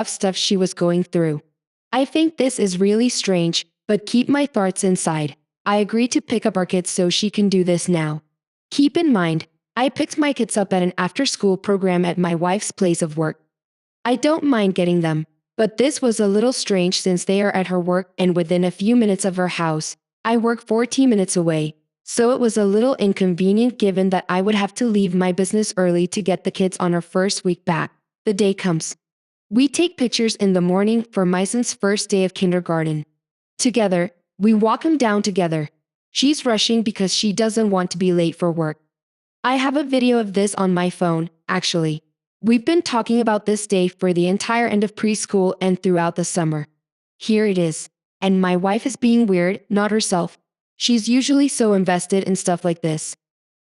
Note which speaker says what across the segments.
Speaker 1: of stuff she was going through. I think this is really strange, but keep my thoughts inside. I agreed to pick up our kids so she can do this now. Keep in mind, I picked my kids up at an after-school program at my wife's place of work. I don't mind getting them, but this was a little strange since they are at her work and within a few minutes of her house. I work 14 minutes away, so it was a little inconvenient given that I would have to leave my business early to get the kids on our first week back. The day comes. We take pictures in the morning for my son's first day of kindergarten. Together, we walk him down together. She's rushing because she doesn't want to be late for work. I have a video of this on my phone, actually. We've been talking about this day for the entire end of preschool and throughout the summer. Here it is. And my wife is being weird, not herself. She's usually so invested in stuff like this.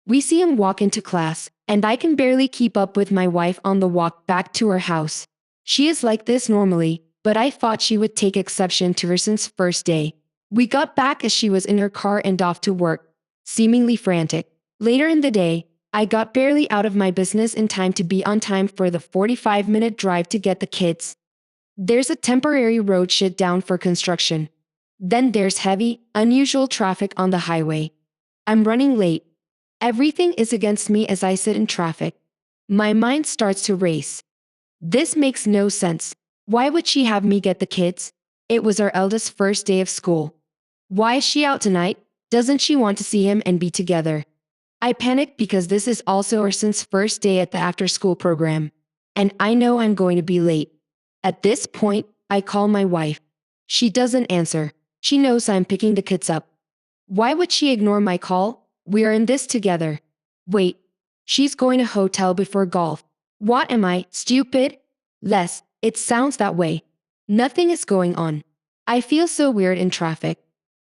Speaker 1: We see him walk into class, and I can barely keep up with my wife on the walk back to her house. She is like this normally, but I thought she would take exception to her son's first day. We got back as she was in her car and off to work, seemingly frantic. Later in the day, I got barely out of my business in time to be on time for the 45-minute drive to get the kids. There's a temporary road shut down for construction. Then there's heavy, unusual traffic on the highway. I'm running late. Everything is against me as I sit in traffic. My mind starts to race. This makes no sense. Why would she have me get the kids? It was our eldest's first day of school. Why is she out tonight? Doesn't she want to see him and be together? I panic because this is also our son's first day at the after-school program. And I know I'm going to be late. At this point, I call my wife. She doesn't answer. She knows I'm picking the kids up. Why would she ignore my call? We are in this together. Wait. She's going to hotel before golf. What am I, stupid? Les, it sounds that way. Nothing is going on. I feel so weird in traffic.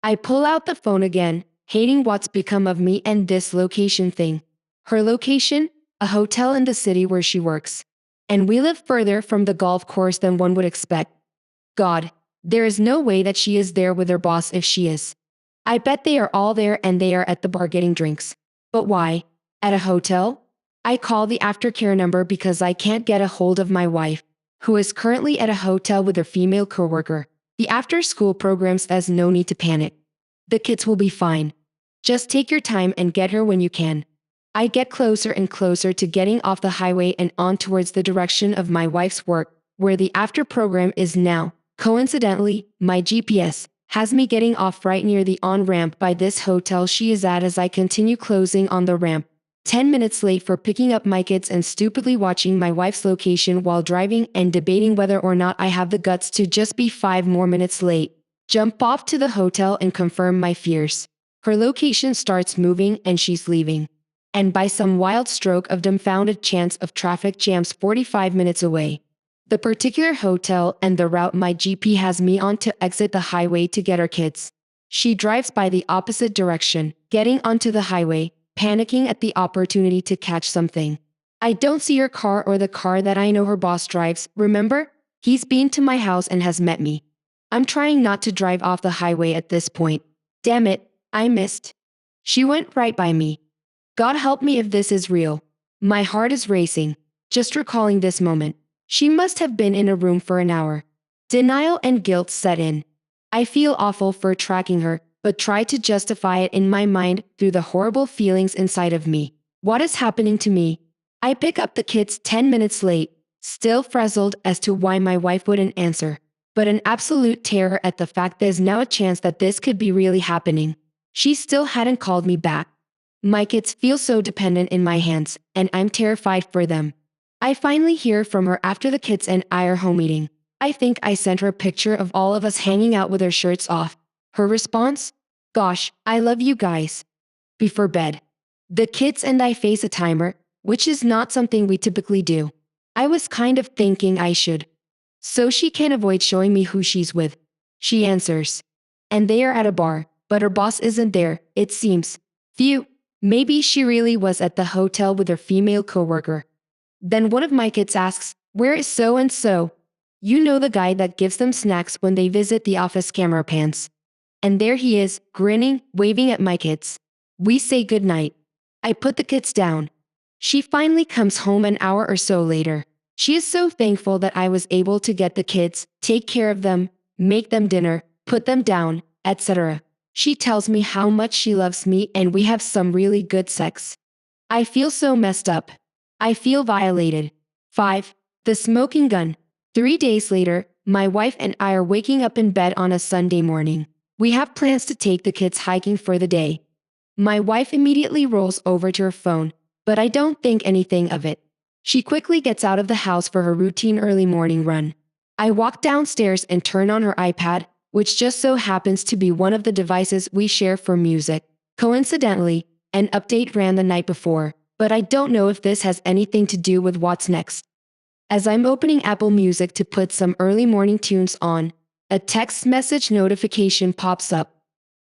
Speaker 1: I pull out the phone again, hating what's become of me and this location thing. Her location? A hotel in the city where she works. And we live further from the golf course than one would expect. God, there is no way that she is there with her boss if she is. I bet they are all there and they are at the bar getting drinks. But why? At a hotel? I call the aftercare number because I can't get a hold of my wife, who is currently at a hotel with her female coworker. The after-school program says no need to panic. The kids will be fine. Just take your time and get her when you can. I get closer and closer to getting off the highway and on towards the direction of my wife's work, where the after program is now. Coincidentally, my GPS has me getting off right near the on-ramp by this hotel she is at as I continue closing on the ramp. 10 minutes late for picking up my kids and stupidly watching my wife's location while driving and debating whether or not I have the guts to just be 5 more minutes late. Jump off to the hotel and confirm my fears. Her location starts moving and she's leaving. And by some wild stroke of dumbfounded chance of traffic jams 45 minutes away. The particular hotel and the route my GP has me on to exit the highway to get our kids. She drives by the opposite direction, getting onto the highway, panicking at the opportunity to catch something. I don't see her car or the car that I know her boss drives, remember? He's been to my house and has met me. I'm trying not to drive off the highway at this point. Damn it, I missed. She went right by me. God help me if this is real. My heart is racing, just recalling this moment. She must have been in a room for an hour. Denial and guilt set in. I feel awful for tracking her, but try to justify it in my mind through the horrible feelings inside of me. What is happening to me? I pick up the kids 10 minutes late, still frazzled as to why my wife wouldn't answer, but an absolute terror at the fact there's now a chance that this could be really happening. She still hadn't called me back. My kids feel so dependent in my hands, and I'm terrified for them. I finally hear from her after the kids and I are home eating. I think I sent her a picture of all of us hanging out with our shirts off. Her response? Gosh, I love you guys. Before bed. The kids and I face a timer, which is not something we typically do. I was kind of thinking I should. So she can avoid showing me who she's with. She answers. And they are at a bar, but her boss isn't there, it seems. Phew, maybe she really was at the hotel with her female coworker. Then one of my kids asks, where is so-and-so? You know, the guy that gives them snacks when they visit the office camera pans. And there he is, grinning, waving at my kids. We say goodnight. I put the kids down. She finally comes home an hour or so later. She is so thankful that I was able to get the kids, take care of them, make them dinner, put them down, etc. She tells me how much she loves me and we have some really good sex. I feel so messed up. I feel violated. 5. The smoking gun. 3 days later, my wife and I are waking up in bed on a Sunday morning. We have plans to take the kids hiking for the day. My wife immediately rolls over to her phone, but I don't think anything of it. She quickly gets out of the house for her routine early morning run. I walk downstairs and turn on her iPad, which just so happens to be one of the devices we share for music. Coincidentally, an update ran the night before, but I don't know if this has anything to do with what's next. As I'm opening Apple Music to put some early morning tunes on, a text message notification pops up.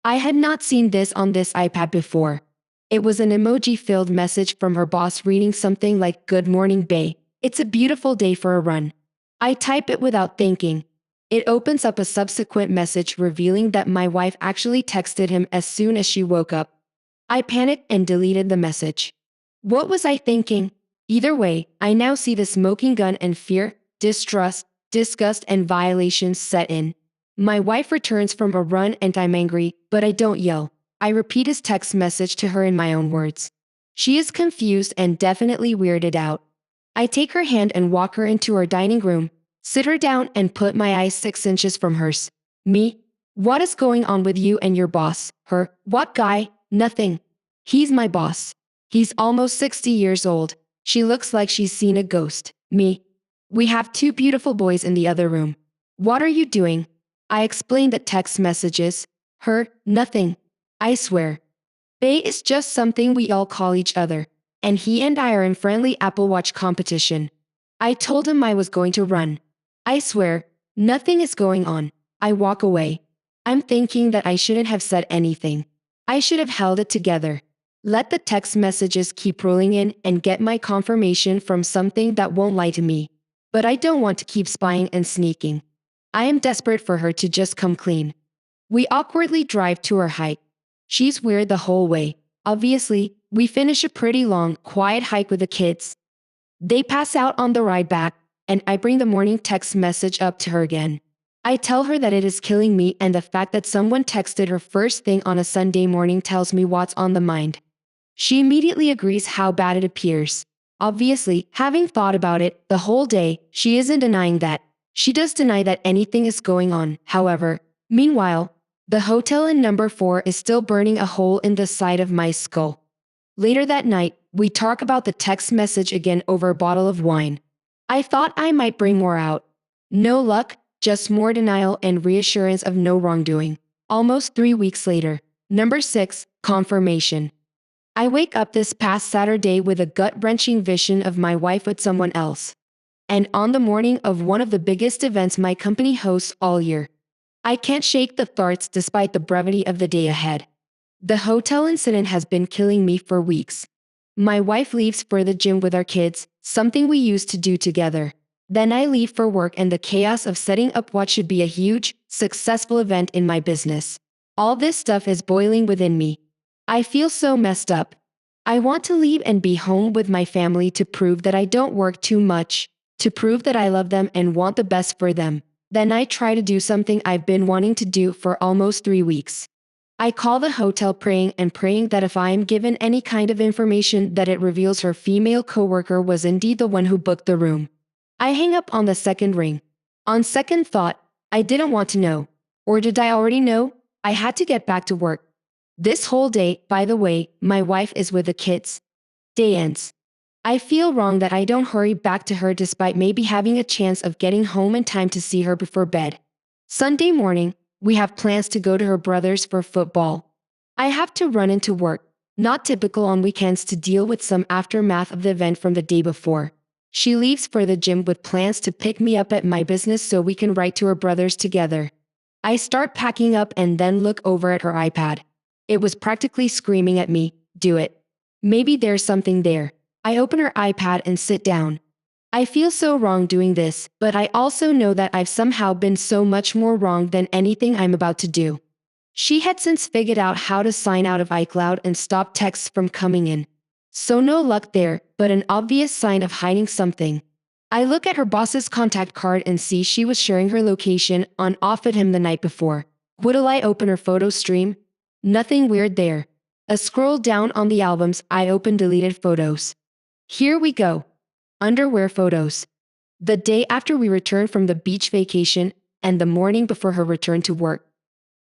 Speaker 1: I had not seen this on this iPad before. It was an emoji-filled message from her boss reading something like, "Good morning, bae. It's a beautiful day for a run." I type it without thinking. It opens up a subsequent message revealing that my wife actually texted him as soon as she woke up. I panicked and deleted the message. What was I thinking? Either way, I now see the smoking gun and fear, distrust, disgust, and violations set in. My wife returns from a run and I'm angry, but I don't yell. I repeat his text message to her in my own words. She is confused and definitely weirded out. I take her hand and walk her into our dining room, sit her down and put my eyes 6 inches from hers. Me? What is going on with you and your boss? Her? What guy? Nothing. He's my boss. He's almost 60 years old. She looks like she's seen a ghost. Me? We have 2 beautiful boys in the other room. What are you doing? I explained the text messages. Her? Nothing. I swear. Bae is just something we all call each other, and he and I are in friendly Apple Watch competition. I told him I was going to run. I swear, nothing is going on. I walk away. I'm thinking that I shouldn't have said anything. I should have held it together. Let the text messages keep rolling in and get my confirmation from something that won't lie to me. But I don't want to keep spying and sneaking. I am desperate for her to just come clean. We awkwardly drive to her hike. She's weird the whole way. Obviously, we finish a pretty long, quiet hike with the kids. They pass out on the ride back, and I bring the morning text message up to her again. I tell her that it is killing me and the fact that someone texted her first thing on a Sunday morning tells me what's on the mind. She immediately agrees how bad it appears. Obviously, having thought about it the whole day, she isn't denying that. She does deny that anything is going on, however. Meanwhile, the hotel in number 4 is still burning a hole in the side of my skull. Later that night, we talk about the text message again over a bottle of wine. I thought I might bring more out. No luck, just more denial and reassurance of no wrongdoing. Almost 3 weeks later. Number 6, confirmation. I wake up this past Saturday with a gut-wrenching vision of my wife with someone else. And on the morning of one of the biggest events my company hosts all year. I can't shake the thoughts despite the brevity of the day ahead. The hotel incident has been killing me for weeks. My wife leaves for the gym with our kids, something we used to do together. Then I leave for work and the chaos of setting up what should be a huge, successful event in my business. All this stuff is boiling within me. I feel so messed up. I want to leave and be home with my family to prove that I don't work too much, to prove that I love them and want the best for them. Then I try to do something I've been wanting to do for almost 3 weeks. I call the hotel praying that if I am given any kind of information that it reveals her female coworker was indeed the one who booked the room. I hang up on the second ring. On second thought, I didn't want to know. Or did I already know? I had to get back to work. This whole day, by the way, my wife is with the kids. Day ends. I feel wrong that I don't hurry back to her despite maybe having a chance of getting home in time to see her before bed. Sunday morning, we have plans to go to her brother's for football. I have to run into work, not typical on weekends, to deal with some aftermath of the event from the day before. She leaves for the gym with plans to pick me up at my business so we can ride to her brother's together. I start packing up and then look over at her iPad. It was practically screaming at me, "Do it. Maybe there's something there." I open her iPad and sit down. I feel so wrong doing this, but I also know that I've somehow been so much more wrong than anything I'm about to do. She had since figured out how to sign out of iCloud and stop texts from coming in. So no luck there, but an obvious sign of hiding something. I look at her boss's contact card and see she was sharing her location on off at him the night before. Will I open her photo stream? Nothing weird there. A scroll down on the albums, I open deleted photos. Here we go. Underwear photos. The day after we returned from the beach vacation and the morning before her return to work.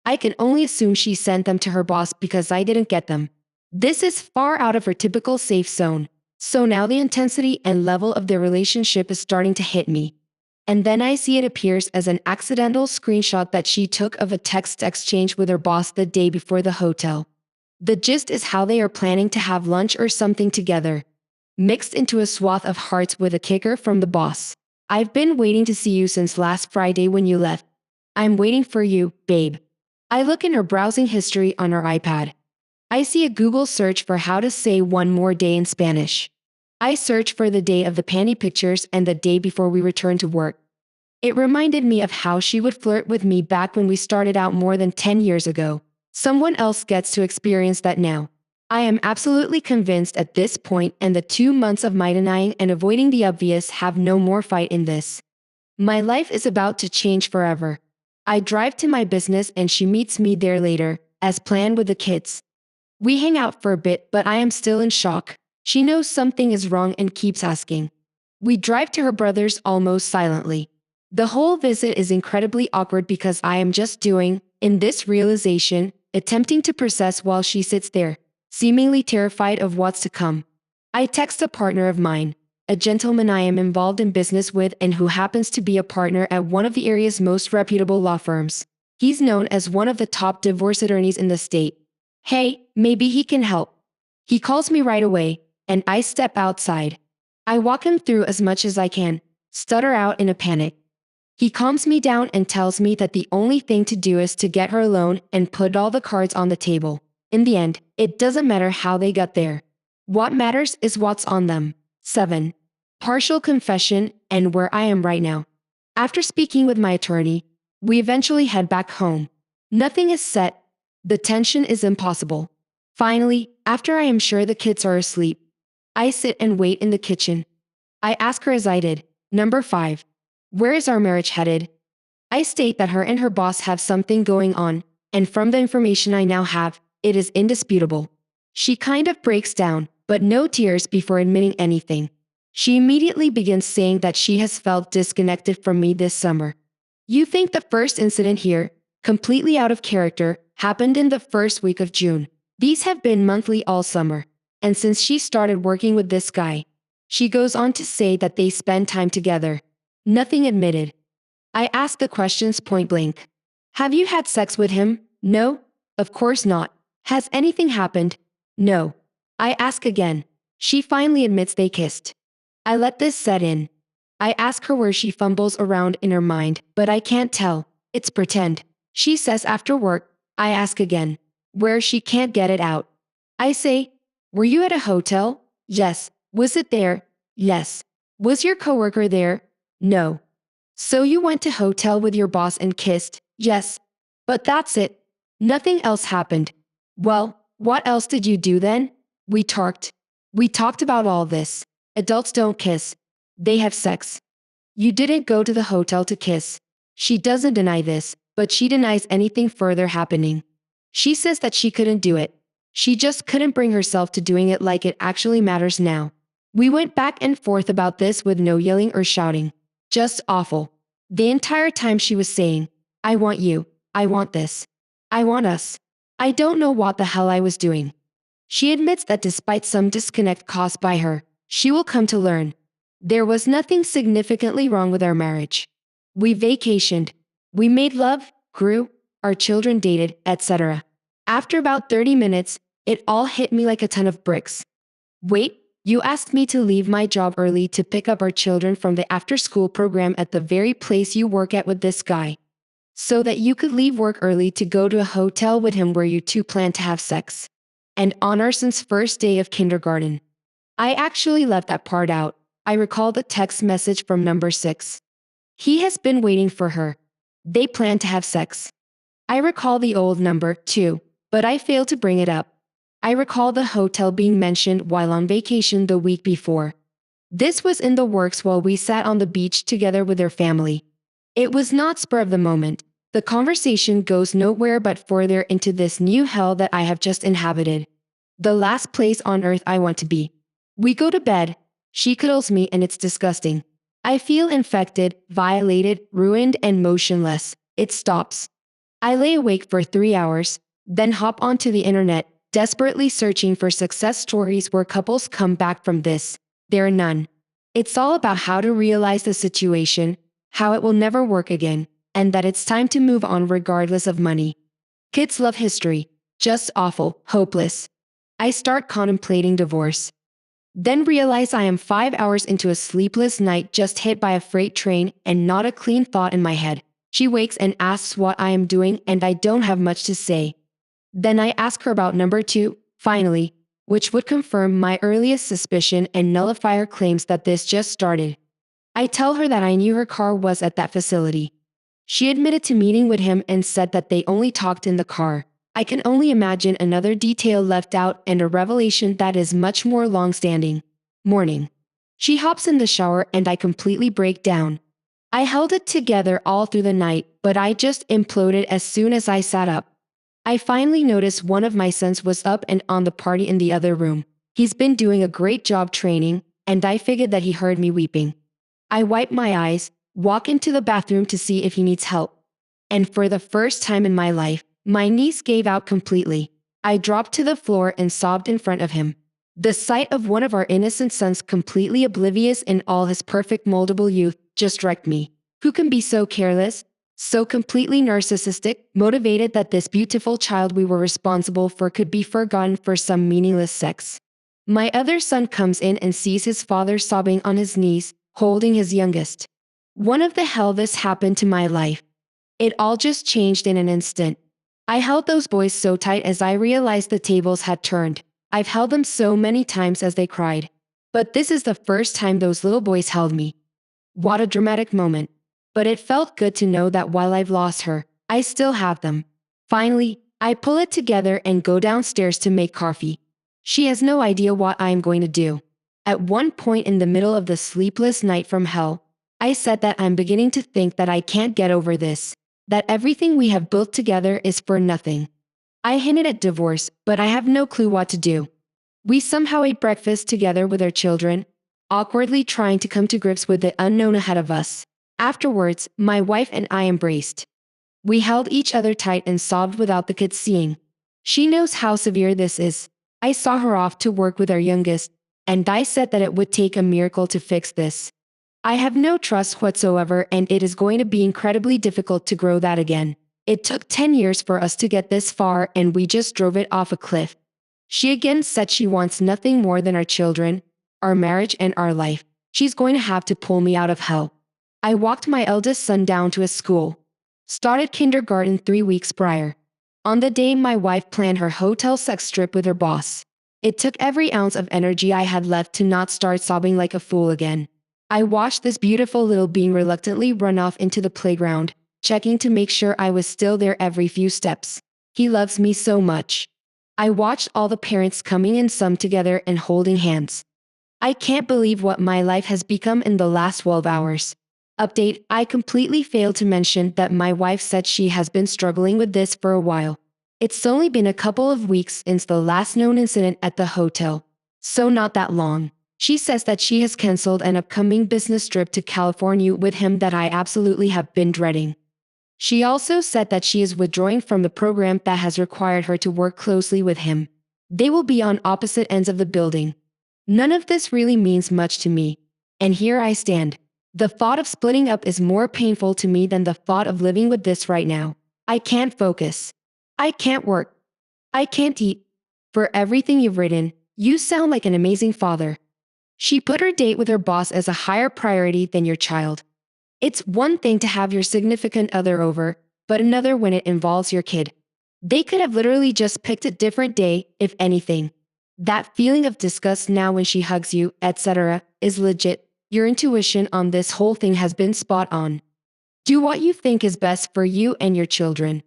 Speaker 1: I can only assume she sent them to her boss because I didn't get them. This is far out of her typical safe zone. So now the intensity and level of their relationship is starting to hit me. And then I see it appears as an accidental screenshot that she took of a text exchange with her boss the day before the hotel. The gist is how they are planning to have lunch or something together. Mixed into a swath of hearts with a kicker from the boss. I've been waiting to see you since last Friday when you left. I'm waiting for you, babe. I look in her browsing history on her iPad. I see a Google search for how to say one more day in Spanish. I search for the day of the panty pictures and the day before we returned to work. It reminded me of how she would flirt with me back when we started out more than 10 years ago. Someone else gets to experience that now. I am absolutely convinced at this point, and the 2 months of my denying and avoiding the obvious have no more fight in this. My life is about to change forever. I drive to my business and she meets me there later, as planned with the kids. We hang out for a bit, but I am still in shock. She knows something is wrong and keeps asking. We drive to her brother's almost silently. The whole visit is incredibly awkward because I am just doing, in this realization, attempting to process while she sits there, seemingly terrified of what's to come. I text a partner of mine, a gentleman I am involved in business with and who happens to be a partner at one of the area's most reputable law firms. He's known as one of the top divorce attorneys in the state. Hey, maybe he can help. He calls me right away, and I step outside. I walk him through as much as I can, stutter out in a panic. He calms me down and tells me that the only thing to do is to get her alone and put all the cards on the table. In the end, it doesn't matter how they got there. What matters is what's on them. 7. Partial confession and where I am right now. After speaking with my attorney, we eventually head back home. Nothing is set. The tension is impossible. Finally, after I am sure the kids are asleep, I sit and wait in the kitchen. I ask her as I did, number 5. Where is our marriage headed? I state that her and her boss have something going on, and from the information I now have, it is indisputable. She kind of breaks down, but no tears before admitting anything. She immediately begins saying that she has felt disconnected from me this summer. You think the first incident here, completely out of character, happened in the first week of June. These have been monthly all summer, and since she started working with this guy. She goes on to say that they spend time together. Nothing admitted. I ask the questions point blank. Have you had sex with him? No? Of course not. Has anything happened? No. I ask again. She finally admits they kissed. I let this set in. I ask her where she fumbles around in her mind, but I can't tell. It's pretend. She says after work. I ask again. Where she can't get it out. I say, were you at a hotel? Yes. Was it there? Yes. Was your coworker there? No. So you went to hotel with your boss and kissed? Yes. But that's it. Nothing else happened. Well, what else did you do then? We talked. We talked about all this. Adults don't kiss. They have sex. You didn't go to the hotel to kiss. She doesn't deny this, but she denies anything further happening. She says that she couldn't do it. She just couldn't bring herself to doing it like it actually matters now. We went back and forth about this with no yelling or shouting. Just awful. The entire time she was saying, I want you. I want this. I want us. I don't know what the hell I was doing. She admits that despite some disconnect caused by her, she will come to learn. There was nothing significantly wrong with our marriage. We vacationed. We made love, grew, our children dated, etc. After about 30 minutes, it all hit me like a ton of bricks. Wait, you asked me to leave my job early to pick up our children from the after-school program at the very place you work at with this guy. So that you could leave work early to go to a hotel with him where you two plan to have sex. And on our son's first day of kindergarten. I actually left that part out. I recall the text message from number 6. He has been waiting for her. They plan to have sex. I recall the old number, too, but I failed to bring it up. I recall the hotel being mentioned while on vacation the week before. This was in the works while we sat on the beach together with her family. It was not spur of the moment. The conversation goes nowhere but further into this new hell that I have just inhabited. The last place on earth I want to be. We go to bed. She cuddles me and it's disgusting. I feel infected, violated, ruined, and motionless. It stops. I lay awake for 3 hours, then hop onto the internet, desperately searching for success stories where couples come back from this. There are none. It's all about how to realize the situation, how it will never work again, and that it's time to move on regardless of money. Kids love history. Just awful, hopeless. I start contemplating divorce. Then realize I am 5 hours into a sleepless night just hit by a freight train and not a clean thought in my head. She wakes and asks what I am doing and I don't have much to say. Then I ask her about number 2, finally, which would confirm my earliest suspicion and nullify her claims that this just started. I tell her that I knew her car was at that facility. She admitted to meeting with him and said that they only talked in the car. I can only imagine another detail left out and a revelation that is much more long-standing. Morning. She hops in the shower and I completely break down. I held it together all through the night, but I just imploded as soon as I sat up. I finally noticed one of my sons was up and on the party in the other room. He's been doing a great job training, and I figured that he heard me weeping. I wipe my eyes, walk into the bathroom to see if he needs help. And for the first time in my life, my knees gave out completely. I dropped to the floor and sobbed in front of him. The sight of one of our innocent sons completely oblivious in all his perfect moldable youth just wrecked me. Who can be so careless, so completely narcissistic, motivated that this beautiful child we were responsible for could be forgotten for some meaningless sex? My other son comes in and sees his father sobbing on his knees, holding his youngest. What of the hell this happened to my life? It all just changed in an instant. I held those boys so tight as I realized the tables had turned. I've held them so many times as they cried. But this is the first time those little boys held me. What a dramatic moment. But it felt good to know that while I've lost her, I still have them. Finally, I pull it together and go downstairs to make coffee. She has no idea what I am going to do. At one point in the middle of the sleepless night from hell, I said that I'm beginning to think that I can't get over this, that everything we have built together is for nothing. I hinted at divorce, but I have no clue what to do. We somehow ate breakfast together with our children, awkwardly trying to come to grips with the unknown ahead of us. Afterwards, my wife and I embraced. We held each other tight and sobbed without the kids seeing. She knows how severe this is. I saw her off to work with our youngest, and I said that it would take a miracle to fix this. I have no trust whatsoever and it is going to be incredibly difficult to grow that again. It took 10 years for us to get this far and we just drove it off a cliff. She again said she wants nothing more than our children, our marriage and our life. She's going to have to pull me out of hell. I walked my eldest son down to his school. Started kindergarten 3 weeks prior. On the day my wife planned her hotel sex trip with her boss. It took every ounce of energy I had left to not start sobbing like a fool again. I watched this beautiful little being reluctantly run off into the playground, checking to make sure I was still there every few steps. He loves me so much. I watched all the parents coming in, some together and holding hands. I can't believe what my life has become in the last 12 hours. Update: I completely failed to mention that my wife said she has been struggling with this for a while. It's only been a couple of weeks since the last known incident at the hotel. So not that long. She says that she has canceled an upcoming business trip to California with him that I absolutely have been dreading. She also said that she is withdrawing from the program that has required her to work closely with him. They will be on opposite ends of the building. None of this really means much to me. And here I stand. The thought of splitting up is more painful to me than the thought of living with this right now. I can't focus. I can't work. I can't eat. For everything you've written, you sound like an amazing father. She put her date with her boss as a higher priority than your child. It's one thing to have your significant other over, but another when it involves your kid. They could have literally just picked a different day, if anything. That feeling of disgust now when she hugs you, etc., is legit. Your intuition on this whole thing has been spot on. Do what you think is best for you and your children.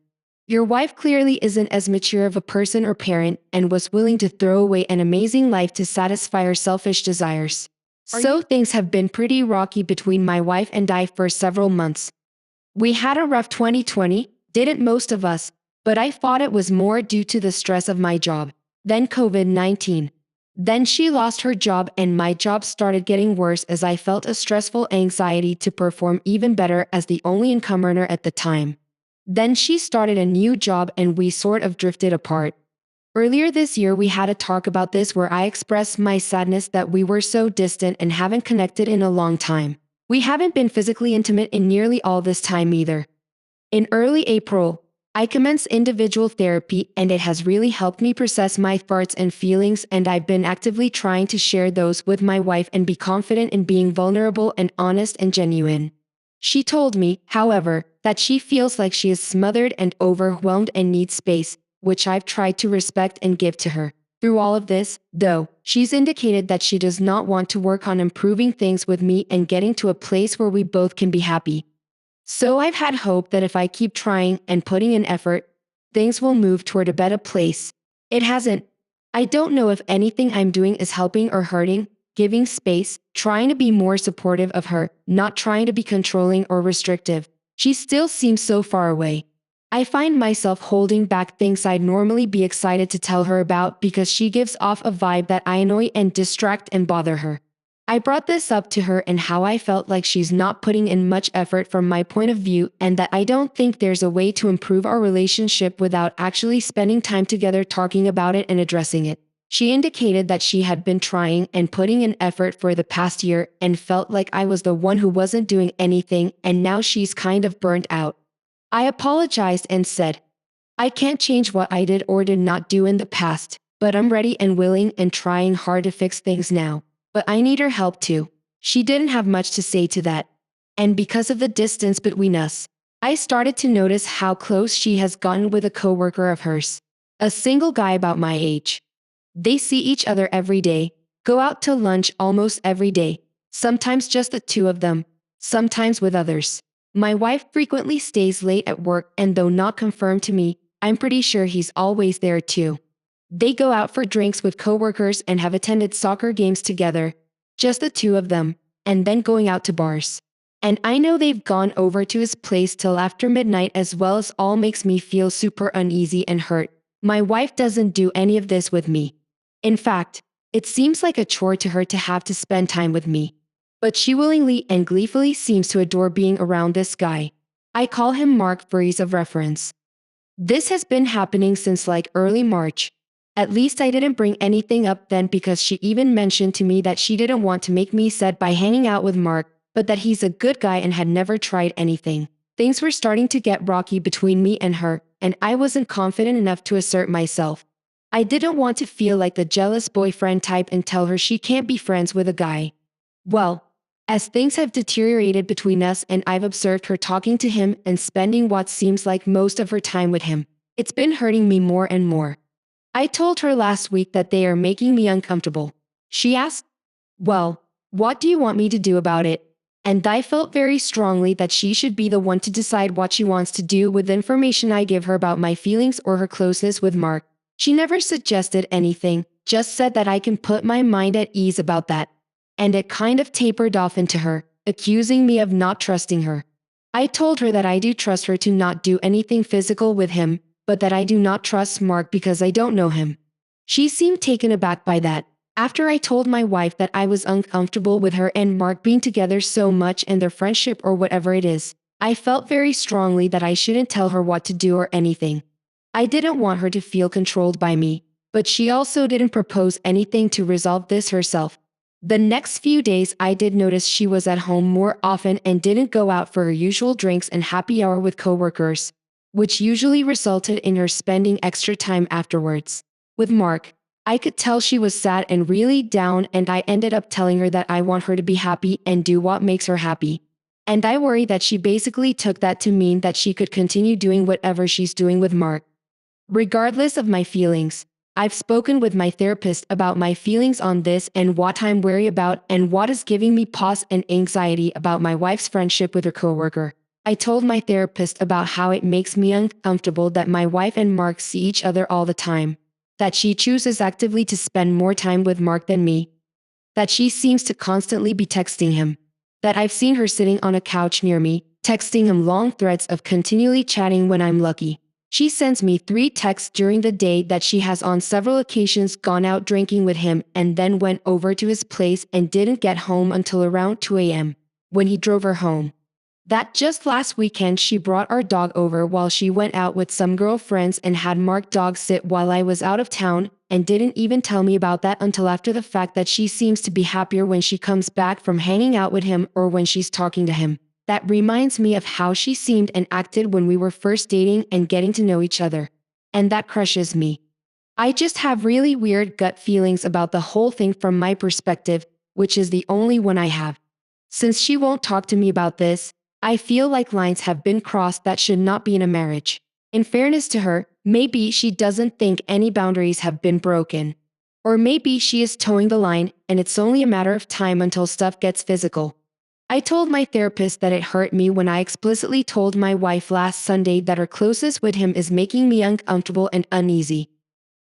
Speaker 1: Your wife clearly isn't as mature of a person or parent and was willing to throw away an amazing life to satisfy her selfish desires. So things have been pretty rocky between my wife and I for several months. We had a rough 2020, didn't most of us, but I thought it was more due to the stress of my job. Then COVID-19. Then she lost her job and my job started getting worse as I felt a stressful anxiety to perform even better as the only income earner at the time. Then she started a new job and we sort of drifted apart. Earlier this year, we had a talk about this where I expressed my sadness that we were so distant and haven't connected in a long time. We haven't been physically intimate in nearly all this time either. In early April, I commenced individual therapy and it has really helped me process my thoughts and feelings, and I've been actively trying to share those with my wife and be confident in being vulnerable and honest and genuine. She told me, however, that she feels like she is smothered and overwhelmed and needs space, which I've tried to respect and give to her. Through all of this, though, she's indicated that she does not want to work on improving things with me and getting to a place where we both can be happy. So I've had hope that if I keep trying and putting in effort, things will move toward a better place. It hasn't. I don't know if anything I'm doing is helping or hurting, giving space, trying to be more supportive of her, not trying to be controlling or restrictive. She still seems so far away. I find myself holding back things I'd normally be excited to tell her about because she gives off a vibe that I annoy and distract and bother her. I brought this up to her and how I felt like she's not putting in much effort from my point of view and that I don't think there's a way to improve our relationship without actually spending time together talking about it and addressing it. She indicated that she had been trying and putting in effort for the past year and felt like I was the one who wasn't doing anything, and now she's kind of burnt out. I apologized and said, I can't change what I did or did not do in the past, but I'm ready and willing and trying hard to fix things now. But I need her help too. She didn't have much to say to that. And because of the distance between us, I started to notice how close she has gotten with a coworker of hers, a single guy about my age. They see each other every day, go out to lunch almost every day, sometimes just the two of them, sometimes with others. My wife frequently stays late at work, and though not confirmed to me, I'm pretty sure he's always there too. They go out for drinks with coworkers and have attended soccer games together, just the two of them, and then going out to bars. And I know they've gone over to his place till after midnight as well, as all makes me feel super uneasy and hurt. My wife doesn't do any of this with me. In fact, it seems like a chore to her to have to spend time with me. But she willingly and gleefully seems to adore being around this guy. I call him Mark for ease of reference. This has been happening since like early March. At least I didn't bring anything up then because she even mentioned to me that she didn't want to make me sad by hanging out with Mark, but that he's a good guy and had never tried anything. Things were starting to get rocky between me and her, and I wasn't confident enough to assert myself. I didn't want to feel like the jealous boyfriend type and tell her she can't be friends with a guy. Well, as things have deteriorated between us and I've observed her talking to him and spending what seems like most of her time with him, it's been hurting me more and more. I told her last week that they are making me uncomfortable. She asked, well, what do you want me to do about it? And I felt very strongly that she should be the one to decide what she wants to do with the information I give her about my feelings or her closeness with Mark. She never suggested anything, just said that I can put my mind at ease about that. And it kind of tapered off into her, accusing me of not trusting her. I told her that I do trust her to not do anything physical with him, but that I do not trust Mark because I don't know him. She seemed taken aback by that. After I told my wife that I was uncomfortable with her and Mark being together so much and their friendship or whatever it is, I felt very strongly that I shouldn't tell her what to do or anything. I didn't want her to feel controlled by me, but she also didn't propose anything to resolve this herself. The next few days I did notice she was at home more often and didn't go out for her usual drinks and happy hour with coworkers, which usually resulted in her spending extra time afterwards. With Mark, I could tell she was sad and really down, and I ended up telling her that I want her to be happy and do what makes her happy. And I worry that she basically took that to mean that she could continue doing whatever she's doing with Mark. Regardless of my feelings, I've spoken with my therapist about my feelings on this and what I'm worried about and what is giving me pause and anxiety about my wife's friendship with her coworker. I told my therapist about how it makes me uncomfortable that my wife and Mark see each other all the time, that she chooses actively to spend more time with Mark than me. that she seems to constantly be texting him, that I've seen her sitting on a couch near me, texting him long threads of continually chatting when I'm lucky. She sends me 3 texts during the day that she has on several occasions gone out drinking with him and then went over to his place and didn't get home until around 2 a.m. when he drove her home. That just last weekend she brought our dog over while she went out with some girlfriends and had Mark dog sit while I was out of town and didn't even tell me about that until after the fact that she seems to be happier when she comes back from hanging out with him or when she's talking to him. That reminds me of how she seemed and acted when we were first dating and getting to know each other. And that crushes me. I just have really weird gut feelings about the whole thing from my perspective, which is the only one I have. Since she won't talk to me about this, I feel like lines have been crossed that should not be in a marriage. In fairness to her, maybe she doesn't think any boundaries have been broken. Or maybe she is towing the line and it's only a matter of time until stuff gets physical. I told my therapist that it hurt me when I explicitly told my wife last Sunday that her closeness with him is making me uncomfortable and uneasy.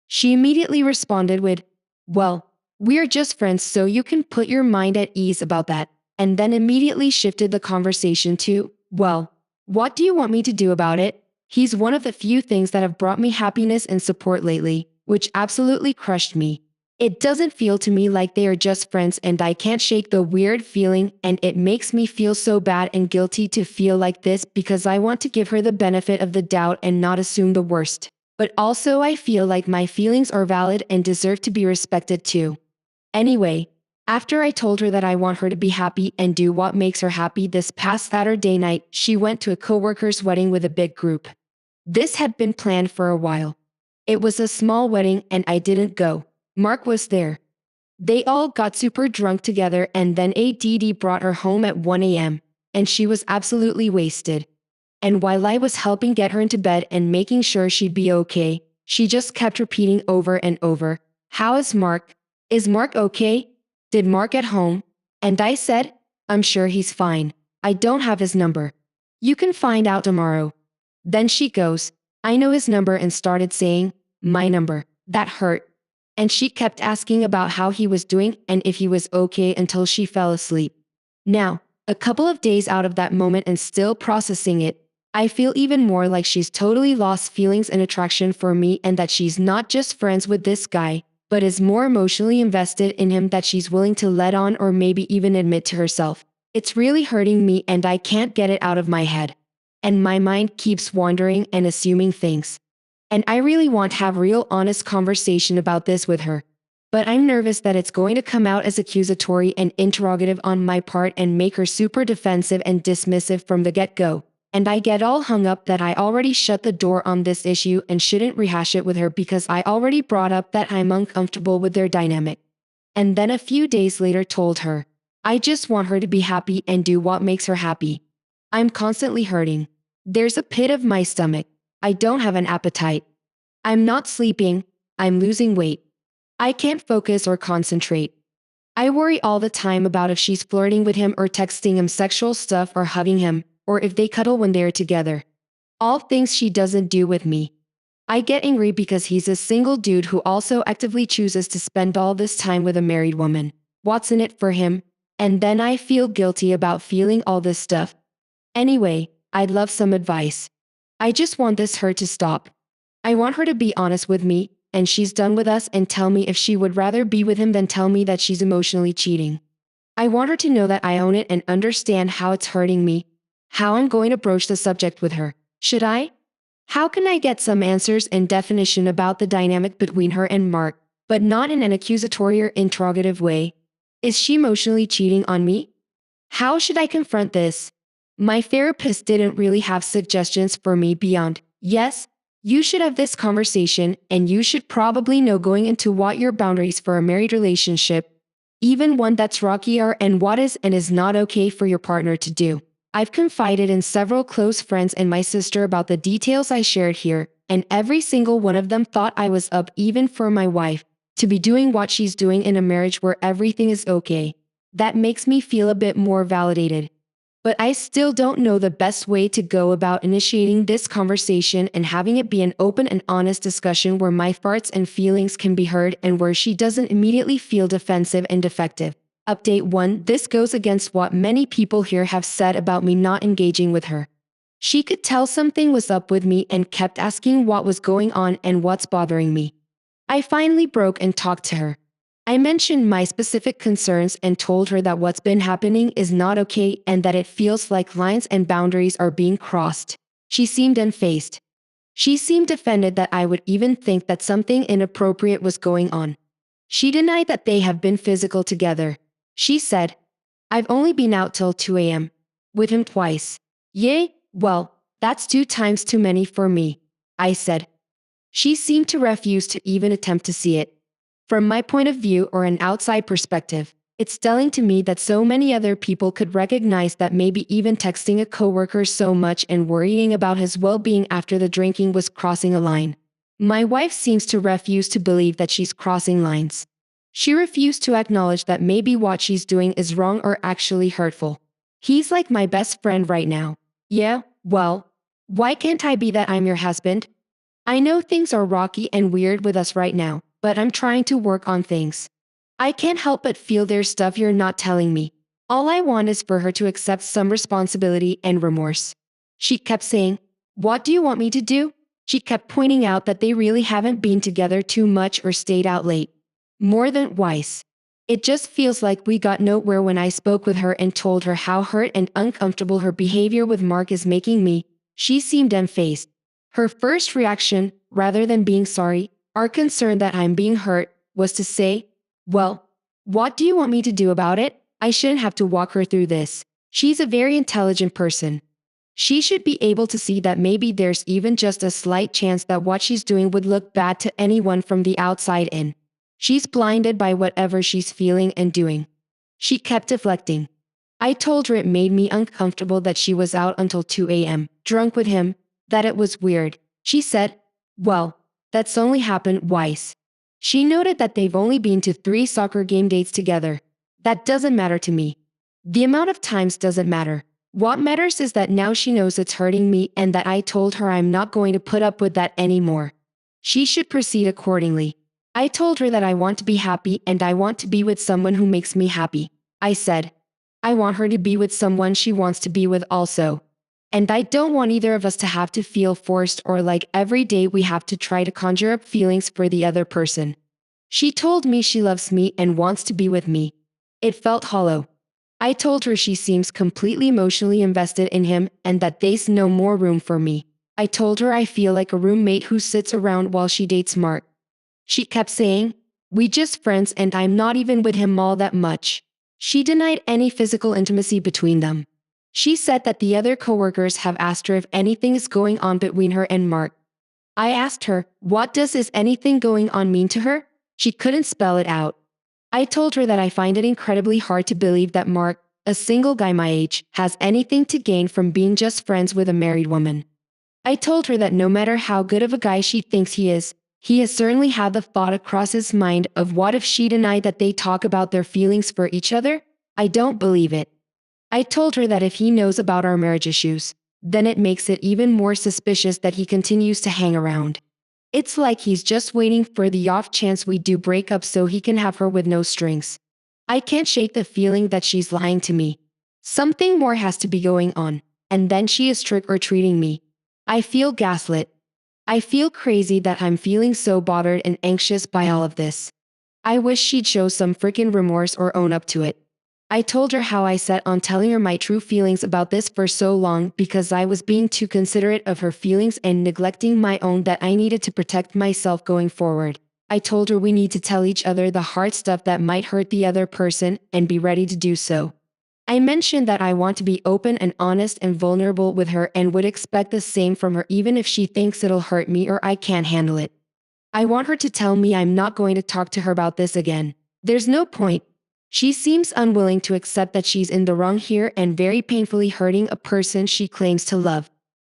Speaker 1: She immediately responded with, "Well, we're just friends, so you can put your mind at ease about that," and then immediately shifted the conversation to, "Well, what do you want me to do about it? He's one of the few things that have brought me happiness and support lately," which absolutely crushed me. It doesn't feel to me like they are just friends, and I can't shake the weird feeling, and it makes me feel so bad and guilty to feel like this because I want to give her the benefit of the doubt and not assume the worst. But also I feel like my feelings are valid and deserve to be respected too. Anyway, after I told her that I want her to be happy and do what makes her happy this past Saturday night, she went to a coworker's wedding with a big group. This had been planned for a while. It was a small wedding and I didn't go. Mark was there. They all got super drunk together and then ADD brought her home at 1 a.m. and she was absolutely wasted. And while I was helping get her into bed and making sure she'd be okay, she just kept repeating over and over, "How is Mark? Is Mark okay? Did Mark get home?" And I said, "I'm sure he's fine. I don't have his number. You can find out tomorrow." Then she goes, "I know his number," and started saying, "My number." That hurt. And she kept asking about how he was doing and if he was okay until she fell asleep. Now, a couple of days out of that moment and still processing it, I feel even more like she's totally lost feelings and attraction for me and that she's not just friends with this guy, but is more emotionally invested in him that she's willing to let on or maybe even admit to herself. It's really hurting me and I can't get it out of my head. And my mind keeps wandering and assuming things. And I really want to have real honest conversation about this with her. But I'm nervous that it's going to come out as accusatory and interrogative on my part and make her super defensive and dismissive from the get-go. And I get all hung up that I already shut the door on this issue and shouldn't rehash it with her because I already brought up that I'm uncomfortable with their dynamic. And then a few days later told her, I just want her to be happy and do what makes her happy. I'm constantly hurting. There's a pit of my stomach. I don't have an appetite. I'm not sleeping. I'm losing weight. I can't focus or concentrate. I worry all the time about if she's flirting with him or texting him sexual stuff or hugging him, or if they cuddle when they're together. All things she doesn't do with me. I get angry because he's a single dude who also actively chooses to spend all this time with a married woman. What's in it for him? And then I feel guilty about feeling all this stuff. Anyway, I'd love some advice. I just want her to stop. I want her to be honest with me, and she's done with us, and tell me if she would rather be with him than tell me that she's emotionally cheating. I want her to know that I own it and understand how it's hurting me, how I'm going to broach the subject with her. Should I? How can I get some answers and definition about the dynamic between her and Mark, but not in an accusatory or interrogative way? Is she emotionally cheating on me? How should I confront this? My therapist didn't really have suggestions for me beyond, yes, you should have this conversation and you should probably know going into what your boundaries for a married relationship, even one that's rocky, are and what is and is not okay for your partner to do. I've confided in several close friends and my sister about the details I shared here, and every single one of them thought I was up, even for my wife, to be doing what she's doing in a marriage where everything is okay. That makes me feel a bit more validated. But I still don't know the best way to go about initiating this conversation and having it be an open and honest discussion where my thoughts and feelings can be heard and where she doesn't immediately feel defensive and defective. Update 1. This goes against what many people here have said about me not engaging with her. She could tell something was up with me and kept asking what was going on and what's bothering me. I finally broke and talked to her. I mentioned my specific concerns and told her that what's been happening is not okay and that it feels like lines and boundaries are being crossed. She seemed unfazed. She seemed offended that I would even think that something inappropriate was going on. She denied that they have been physical together. She said, "I've only been out till 2 a.m. with him twice." Yay, well, that's 2 times too many for me, I said. She seemed to refuse to even attempt to see it. From my point of view or an outside perspective, it's telling to me that so many other people could recognize that maybe even texting a coworker so much and worrying about his well-being after the drinking was crossing a line. My wife seems to refuse to believe that she's crossing lines. She refused to acknowledge that maybe what she's doing is wrong or actually hurtful. He's like my best friend right now. Yeah, well, why can't I be that I'm your husband? I know things are rocky and weird with us right now, but I'm trying to work on things. I can't help but feel there's stuff you're not telling me. All I want is for her to accept some responsibility and remorse. She kept saying, "What do you want me to do?" She kept pointing out that they really haven't been together too much or stayed out late. More than twice. It just feels like we got nowhere when I spoke with her and told her how hurt and uncomfortable her behavior with Mark is making me. She seemed unfazed. Her first reaction, rather than being sorry or concerned that I'm being hurt, was to say, "Well, what do you want me to do about it? I shouldn't have to walk her through this. She's a very intelligent person. She should be able to see that maybe there's even just a slight chance that what she's doing would look bad to anyone from the outside in. She's blinded by whatever she's feeling and doing." She kept deflecting. I told her it made me uncomfortable that she was out until 2 a.m., drunk with him, that it was weird. She said, "Well, that's only happened twice." She noted that they've only been to 3 soccer game dates together. That doesn't matter to me. The amount of times doesn't matter. What matters is that now she knows it's hurting me and that I told her I'm not going to put up with that anymore. She should proceed accordingly. I told her that I want to be happy and I want to be with someone who makes me happy. I said, I want her to be with someone she wants to be with also. And I don't want either of us to have to feel forced or like every day we have to try to conjure up feelings for the other person. She told me she loves me and wants to be with me. It felt hollow. I told her she seems completely emotionally invested in him and that there's no more room for me. I told her I feel like a roommate who sits around while she dates Mark. She kept saying, "We just friends and I'm not even with him all that much." She denied any physical intimacy between them. She said that the other coworkers have asked her if anything is going on between her and Mark. I asked her, what does "is anything going on" mean to her? She couldn't spell it out. I told her that I find it incredibly hard to believe that Mark, a single guy my age, has anything to gain from being just friends with a married woman. I told her that no matter how good of a guy she thinks he has certainly had the thought across his mind of what if she denied that they talk about their feelings for each other? I don't believe it. I told her that if he knows about our marriage issues, then it makes it even more suspicious that he continues to hang around. It's like he's just waiting for the off chance we do break up so he can have her with no strings. I can't shake the feeling that she's lying to me. Something more has to be going on, and then she is trick-or-treating me. I feel gaslit. I feel crazy that I'm feeling so bothered and anxious by all of this. I wish she'd show some freaking remorse or own up to it. I told her how I set on telling her my true feelings about this for so long because I was being too considerate of her feelings and neglecting my own, that I needed to protect myself going forward. I told her we need to tell each other the hard stuff that might hurt the other person and be ready to do so. I mentioned that I want to be open and honest and vulnerable with her and would expect the same from her even if she thinks it'll hurt me or I can't handle it. I want her to tell me I'm not going to talk to her about this again. There's no point. She seems unwilling to accept that she's in the wrong here and very painfully hurting a person she claims to love.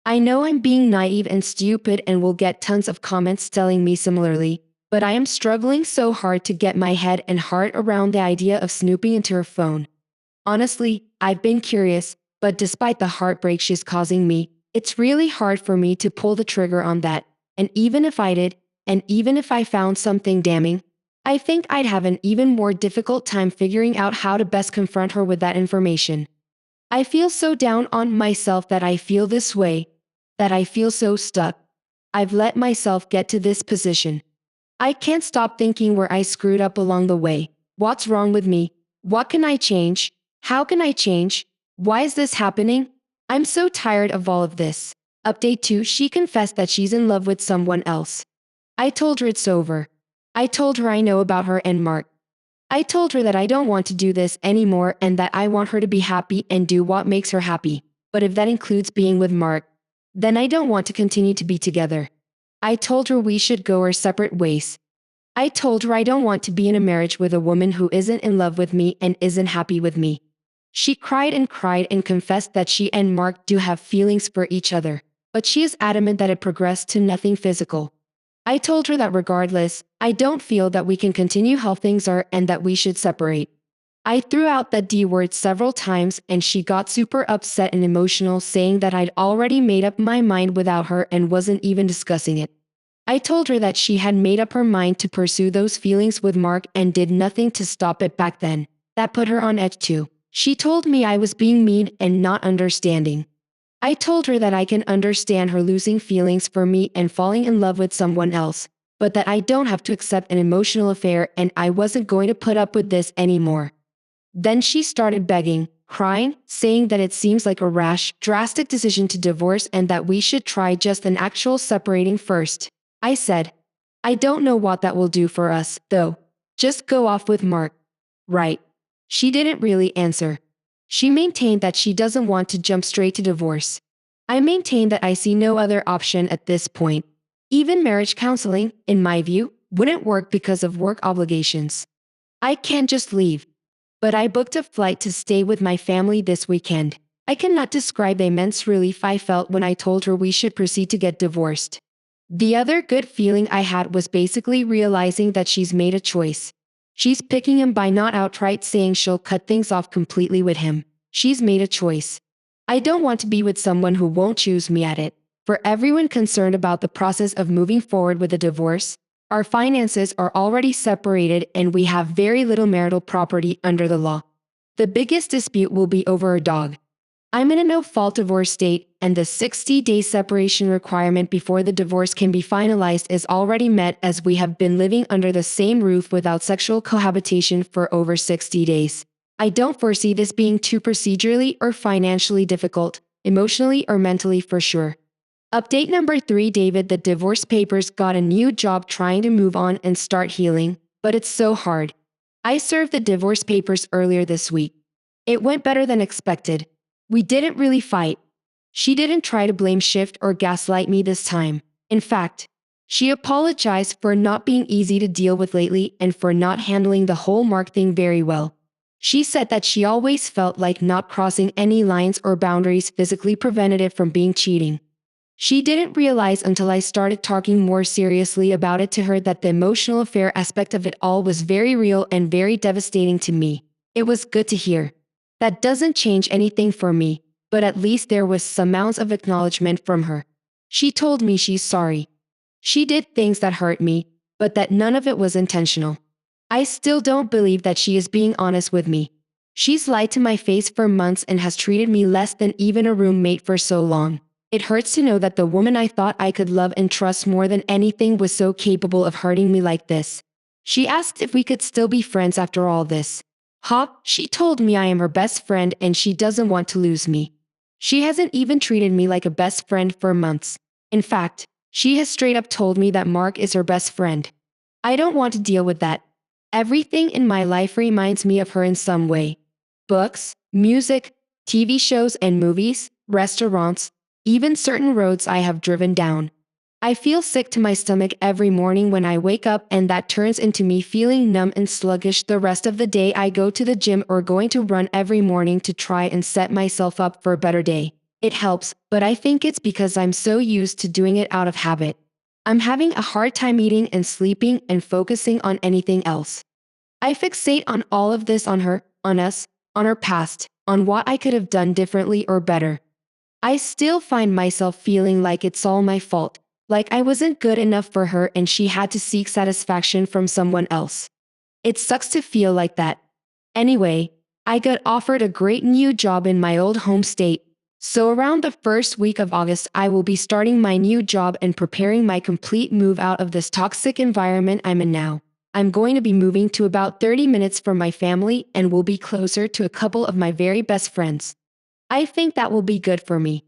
Speaker 1: I know I'm being naive and stupid and will get tons of comments telling me similarly, but I am struggling so hard to get my head and heart around the idea of snooping into her phone. Honestly, I've been curious, But despite the heartbreak she's causing me, it's really hard for me to pull the trigger on that. And even if I did, and even if I found something damning, I think I'd have an even more difficult time figuring out how to best confront her with that information. I feel so down on myself that I feel this way, that I feel so stuck. I've let myself get to this position. I can't stop thinking where I screwed up along the way. What's wrong with me? What can I change? How can I change? Why is this happening? I'm so tired of all of this. Update 2. She confessed that she's in love with someone else. I told her it's over. I told her I know about her and Mark. I told her that I don't want to do this anymore and that I want her to be happy and do what makes her happy. But if that includes being with Mark, then I don't want to continue to be together. I told her we should go our separate ways. I told her I don't want to be in a marriage with a woman who isn't in love with me and isn't happy with me. She cried and confessed that she and Mark do have feelings for each other, but she is adamant that it progressed to nothing physical. I told her that regardless, I don't feel that we can continue how things are and that we should separate. I threw out that D word several times and she got super upset and emotional, saying that I'd already made up my mind without her and wasn't even discussing it. I told her that she had made up her mind to pursue those feelings with Mark and did nothing to stop it back then. That put her on edge too. She told me I was being mean and not understanding. I told her that I can understand her losing feelings for me and falling in love with someone else, but that I don't have to accept an emotional affair and I wasn't going to put up with this anymore. Then she started begging, crying, saying that it seems like a rash, drastic decision to divorce and that we should try just an actual separating first. I said, I don't know what that will do for us, though. Just go off with Mark. Right. She didn't really answer. She maintained that she doesn't want to jump straight to divorce. I maintained that I see no other option at this point. Even marriage counseling, in my view, wouldn't work because of work obligations. I can't just leave. But I booked a flight to stay with my family this weekend. I cannot describe the immense relief I felt when I told her we should proceed to get divorced. The other good feeling I had was basically realizing that she's made a choice. She's picking him by not outright saying she'll cut things off completely with him. She's made a choice. I don't want to be with someone who won't choose me at it. For everyone concerned about the process of moving forward with a divorce, our finances are already separated and we have very little marital property under the law. The biggest dispute will be over a dog. I'm in a no-fault divorce state, and the 60-day separation requirement before the divorce can be finalized is already met, as we have been living under the same roof without sexual cohabitation for over 60 days. I don't foresee this being too procedurally or financially difficult, emotionally or mentally for sure. Update number 3. David, the divorce papers, got a new job trying to move on and start healing, but it's so hard. I served the divorce papers earlier this week. It went better than expected. We didn't really fight. She didn't try to blame shift or gaslight me this time. In fact, she apologized for not being easy to deal with lately and for not handling the whole Mark thing very well. She said that she always felt like not crossing any lines or boundaries physically prevented it from being cheating. She didn't realize until I started talking more seriously about it to her that the emotional affair aspect of it all was very real and very devastating to me. It was good to hear. That doesn't change anything for me, but at least there was some ounce of acknowledgement from her. She told me she's sorry. She did things that hurt me, but that none of it was intentional. I still don't believe that she is being honest with me. She's lied to my face for months and has treated me less than even a roommate for so long. It hurts to know that the woman I thought I could love and trust more than anything was so capable of hurting me like this. She asked if we could still be friends after all this. She told me I am her best friend and she doesn't want to lose me. She hasn't even treated me like a best friend for months. In fact, she has straight up told me that Mark is her best friend. I don't want to deal with that. Everything in my life reminds me of her in some way. Books, music, TV shows and movies, restaurants, even certain roads I have driven down. I feel sick to my stomach every morning when I wake up, and that turns into me feeling numb and sluggish the rest of the day. I go to the gym or going to run every morning to try and set myself up for a better day. It helps, but I think it's because I'm so used to doing it out of habit. I'm having a hard time eating and sleeping and focusing on anything else. I fixate on all of this, on her, on us, on our past, on what I could have done differently or better. I still find myself feeling like it's all my fault, like I wasn't good enough for her and she had to seek satisfaction from someone else. It sucks to feel like that. Anyway, I got offered a great new job in my old home state. So around the first week of August, I will be starting my new job and preparing my complete move out of this toxic environment I'm in now. I'm going to be moving to about 30 minutes from my family and will be closer to a couple of my very best friends. I think that will be good for me.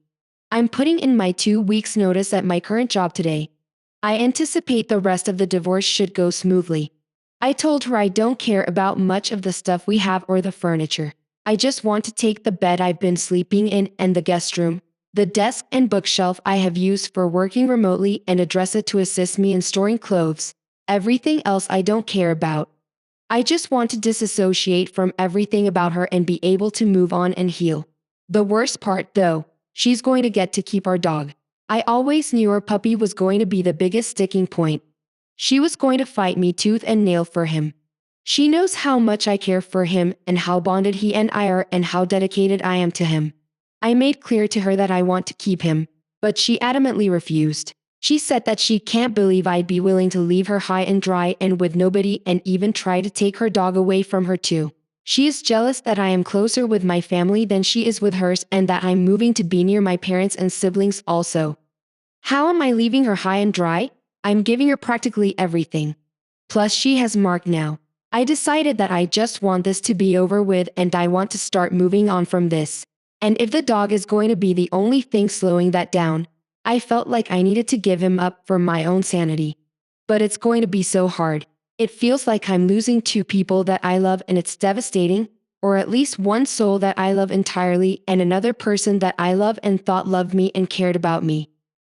Speaker 1: I'm putting in my 2 weeks notice at my current job today. I anticipate the rest of the divorce should go smoothly. I told her I don't care about much of the stuff we have or the furniture. I just want to take the bed I've been sleeping in and the guest room, the desk and bookshelf I have used for working remotely and address it to assist me in storing clothes. Everything else I don't care about. I just want to disassociate from everything about her and be able to move on and heal. The worst part, though, she's going to get to keep our dog. I always knew our puppy was going to be the biggest sticking point. She was going to fight me tooth and nail for him. She knows how much I care for him and how bonded he and I are and how dedicated I am to him. I made clear to her that I want to keep him, but she adamantly refused. She said that she can't believe I'd be willing to leave her high and dry and with nobody and even try to take her dog away from her too. She is jealous that I am closer with my family than she is with hers and that I'm moving to be near my parents and siblings also. How am I leaving her high and dry? I'm giving her practically everything. Plus she has Mark now. I decided that I just want this to be over with and I want to start moving on from this. And if the dog is going to be the only thing slowing that down, I felt like I needed to give him up for my own sanity. But it's going to be so hard. It feels like I'm losing two people that I love and it's devastating, or at least one soul that I love entirely and another person that I love and thought loved me and cared about me.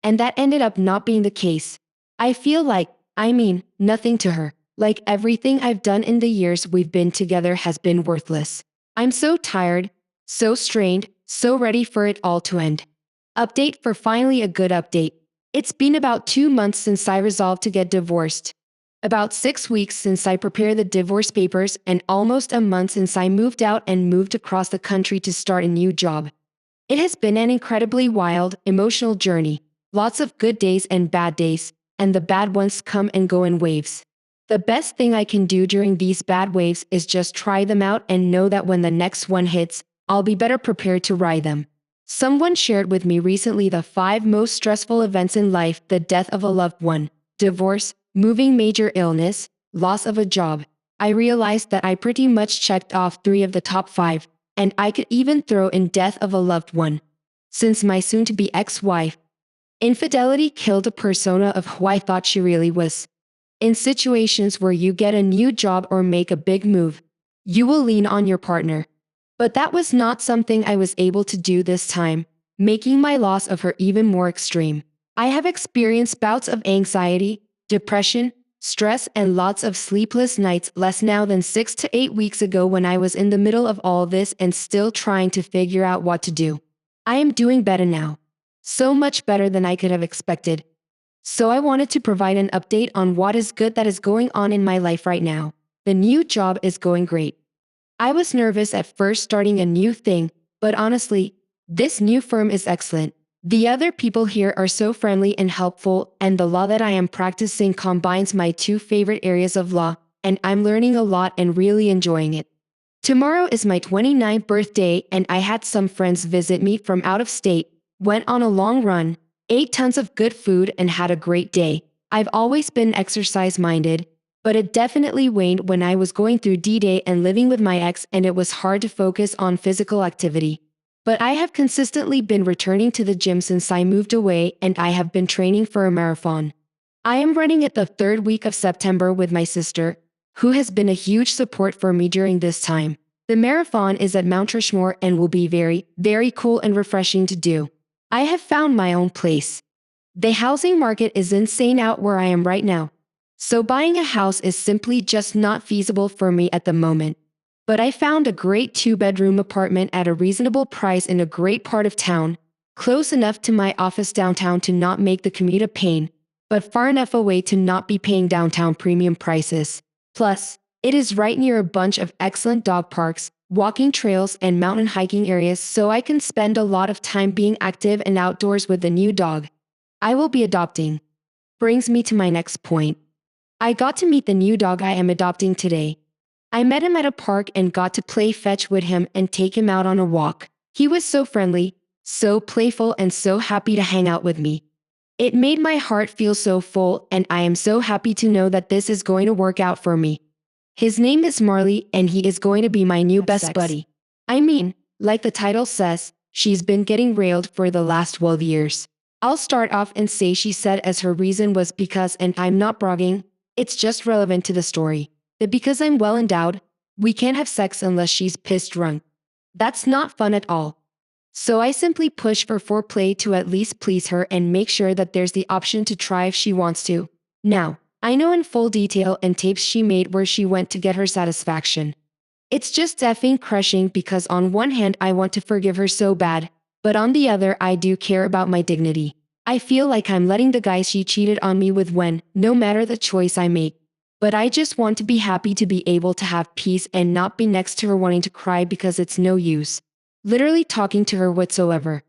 Speaker 1: And that ended up not being the case. I feel like, nothing to her. Like everything I've done in the years we've been together has been worthless. I'm so tired, so strained, so ready for it all to end. Update for finally a good update. It's been about 2 months since I resolved to get divorced. About 6 weeks since I prepared the divorce papers and almost a month since I moved out and moved across the country to start a new job. It has been an incredibly wild, emotional journey. Lots of good days and bad days, and the bad ones come and go in waves. The best thing I can do during these bad waves is just try them out and know that when the next one hits, I'll be better prepared to ride them. Someone shared with me recently the 5 most stressful events in life: the death of a loved one, divorce, moving, major illness, loss of a job. I realized that I pretty much checked off 3 of the top 5, and I could even throw in death of a loved one. Since my soon-to-be ex-wife, infidelity killed a persona of who I thought she really was. In situations where you get a new job or make a big move, you will lean on your partner. But that was not something I was able to do this time, making my loss of her even more extreme. I have experienced bouts of anxiety, depression, stress, and lots of sleepless nights less now than 6 to 8 weeks ago when I was in the middle of all this and still trying to figure out what to do. I am doing better now. So much better than I could have expected. So I wanted to provide an update on what is good that is going on in my life right now. The new job is going great. I was nervous at first starting a new thing, but honestly, this new firm is excellent. The other people here are so friendly and helpful, and the law that I am practicing combines my 2 favorite areas of law, and I'm learning a lot and really enjoying it. Tomorrow is my 29th birthday, and I had some friends visit me from out of state, went on a long run, ate tons of good food, and had a great day. I've always been exercise-minded, but it definitely waned when I was going through D-Day and living with my ex, and it was hard to focus on physical activity. But I have consistently been returning to the gym since I moved away, and I have been training for a marathon. I am running it the 3rd week of September with my sister, who has been a huge support for me during this time. The marathon is at Mount Rushmore and will be very, very cool and refreshing to do. I have found my own place. The housing market is insane out where I am right now. So buying a house is simply just not feasible for me at the moment. But I found a great 2-bedroom apartment at a reasonable price in a great part of town, close enough to my office downtown to not make the commute a pain, but far enough away to not be paying downtown premium prices. Plus, it is right near a bunch of excellent dog parks, walking trails and mountain hiking areas so I can spend a lot of time being active and outdoors with the new dog I will be adopting. Brings me to my next point. I got to meet the new dog I am adopting today. I met him at a park and got to play fetch with him and take him out on a walk. He was so friendly, so playful, and so happy to hang out with me. It made my heart feel so full, and I am so happy to know that this is going to work out for me. His name is Marley, and he is going to be my new best buddy. I mean, like the title says, she's been getting railed for the last 12 years. I'll start off and say she said as her reason was because, and I'm not bragging, it's just relevant to the story, that because I'm well endowed, we can't have sex unless she's pissed drunk. That's not fun at all. So I simply push for foreplay to at least please her and make sure that there's the option to try if she wants to. Now, I know in full detail and tapes she made where she went to get her satisfaction. It's just effing crushing because on one hand I want to forgive her so bad, but on the other I do care about my dignity. I feel like I'm letting the guy she cheated on me with win, no matter the choice I make. But I just want to be happy to be able to have peace and not be next to her wanting to cry because it's no use literally talking to her whatsoever.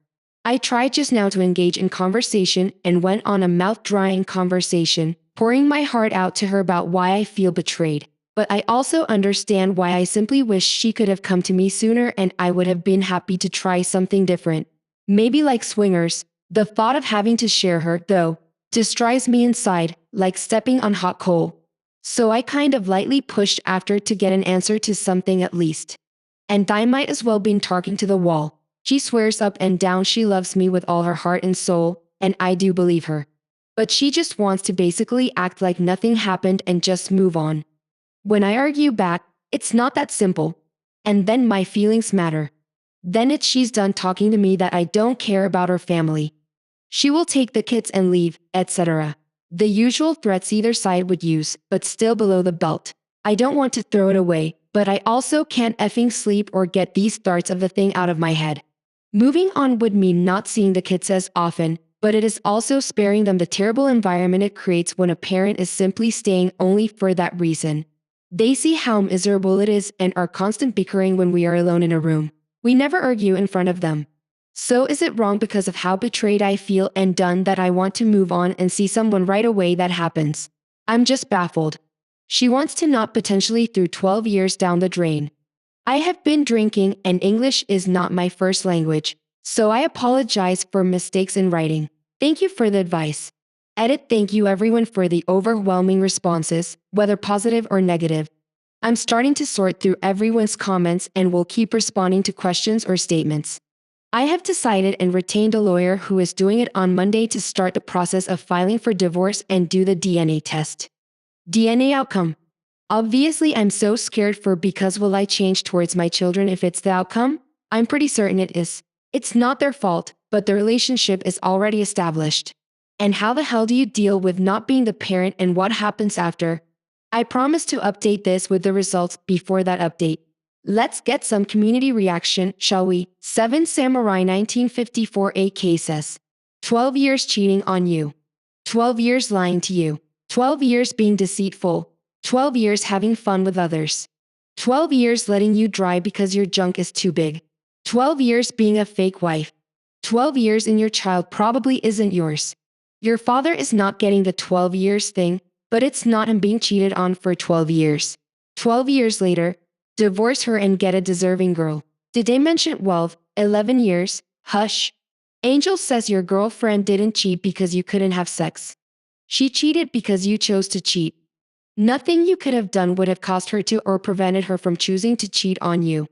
Speaker 1: I tried just now to engage in conversation and went on a mouth-drying conversation, pouring my heart out to her about why I feel betrayed. But I also understand why I simply wish she could have come to me sooner and I would have been happy to try something different. Maybe like swingers. The thought of having to share her, though, destroys me inside, like stepping on hot coal. So I kind of lightly pushed after to get an answer to something at least. And I might as well been talking to the wall. She swears up and down she loves me with all her heart and soul, and I do believe her. But she just wants to basically act like nothing happened and just move on. When I argue back, it's not that simple. And then my feelings matter. Then it's she's done talking to me that I don't care about her family. She will take the kids and leave, etc. The usual threats either side would use, but still below the belt. I don't want to throw it away, but I also can't effing sleep or get these thoughts of the thing out of my head. Moving on would mean not seeing the kids as often, but it is also sparing them the terrible environment it creates when a parent is simply staying only for that reason. They see how miserable it is and are constant bickering when we are alone in a room. We never argue in front of them. So is it wrong because of how betrayed I feel and done that I want to move on and see someone right away that happens? I'm just baffled. She wants to not potentially through 12 years down the drain. I have been drinking and English is not my first language, so I apologize for mistakes in writing. Thank you for the advice. Edit. Thank you everyone for the overwhelming responses, whether positive or negative. I'm starting to sort through everyone's comments and will keep responding to questions or statements. I have decided and retained a lawyer who is doing it on Monday to start the process of filing for divorce and do the DNA test. DNA outcome. Obviously, I'm so scared for because will I change towards my children if it's the outcome? I'm pretty certain it is. It's not their fault, but the relationship is already established. And how the hell do you deal with not being the parent and what happens after? I promise to update this with the results before that update. Let's get some community reaction, shall we? 7 Samurai 1954 AK says, 12 years cheating on you. 12 years lying to you. 12 years being deceitful. 12 years having fun with others. 12 years letting you dry because your junk is too big. 12 years being a fake wife. 12 years and your child probably isn't yours. Your father is not getting the 12 years thing, but it's not him being cheated on for 12 years. 12 years later, divorce her and get a deserving girl. Did they mention 12, 11 years? Hush. Angel says your girlfriend didn't cheat because you couldn't have sex. She cheated because you chose to cheat. Nothing you could have done would have caused her to or prevented her from choosing to cheat on you.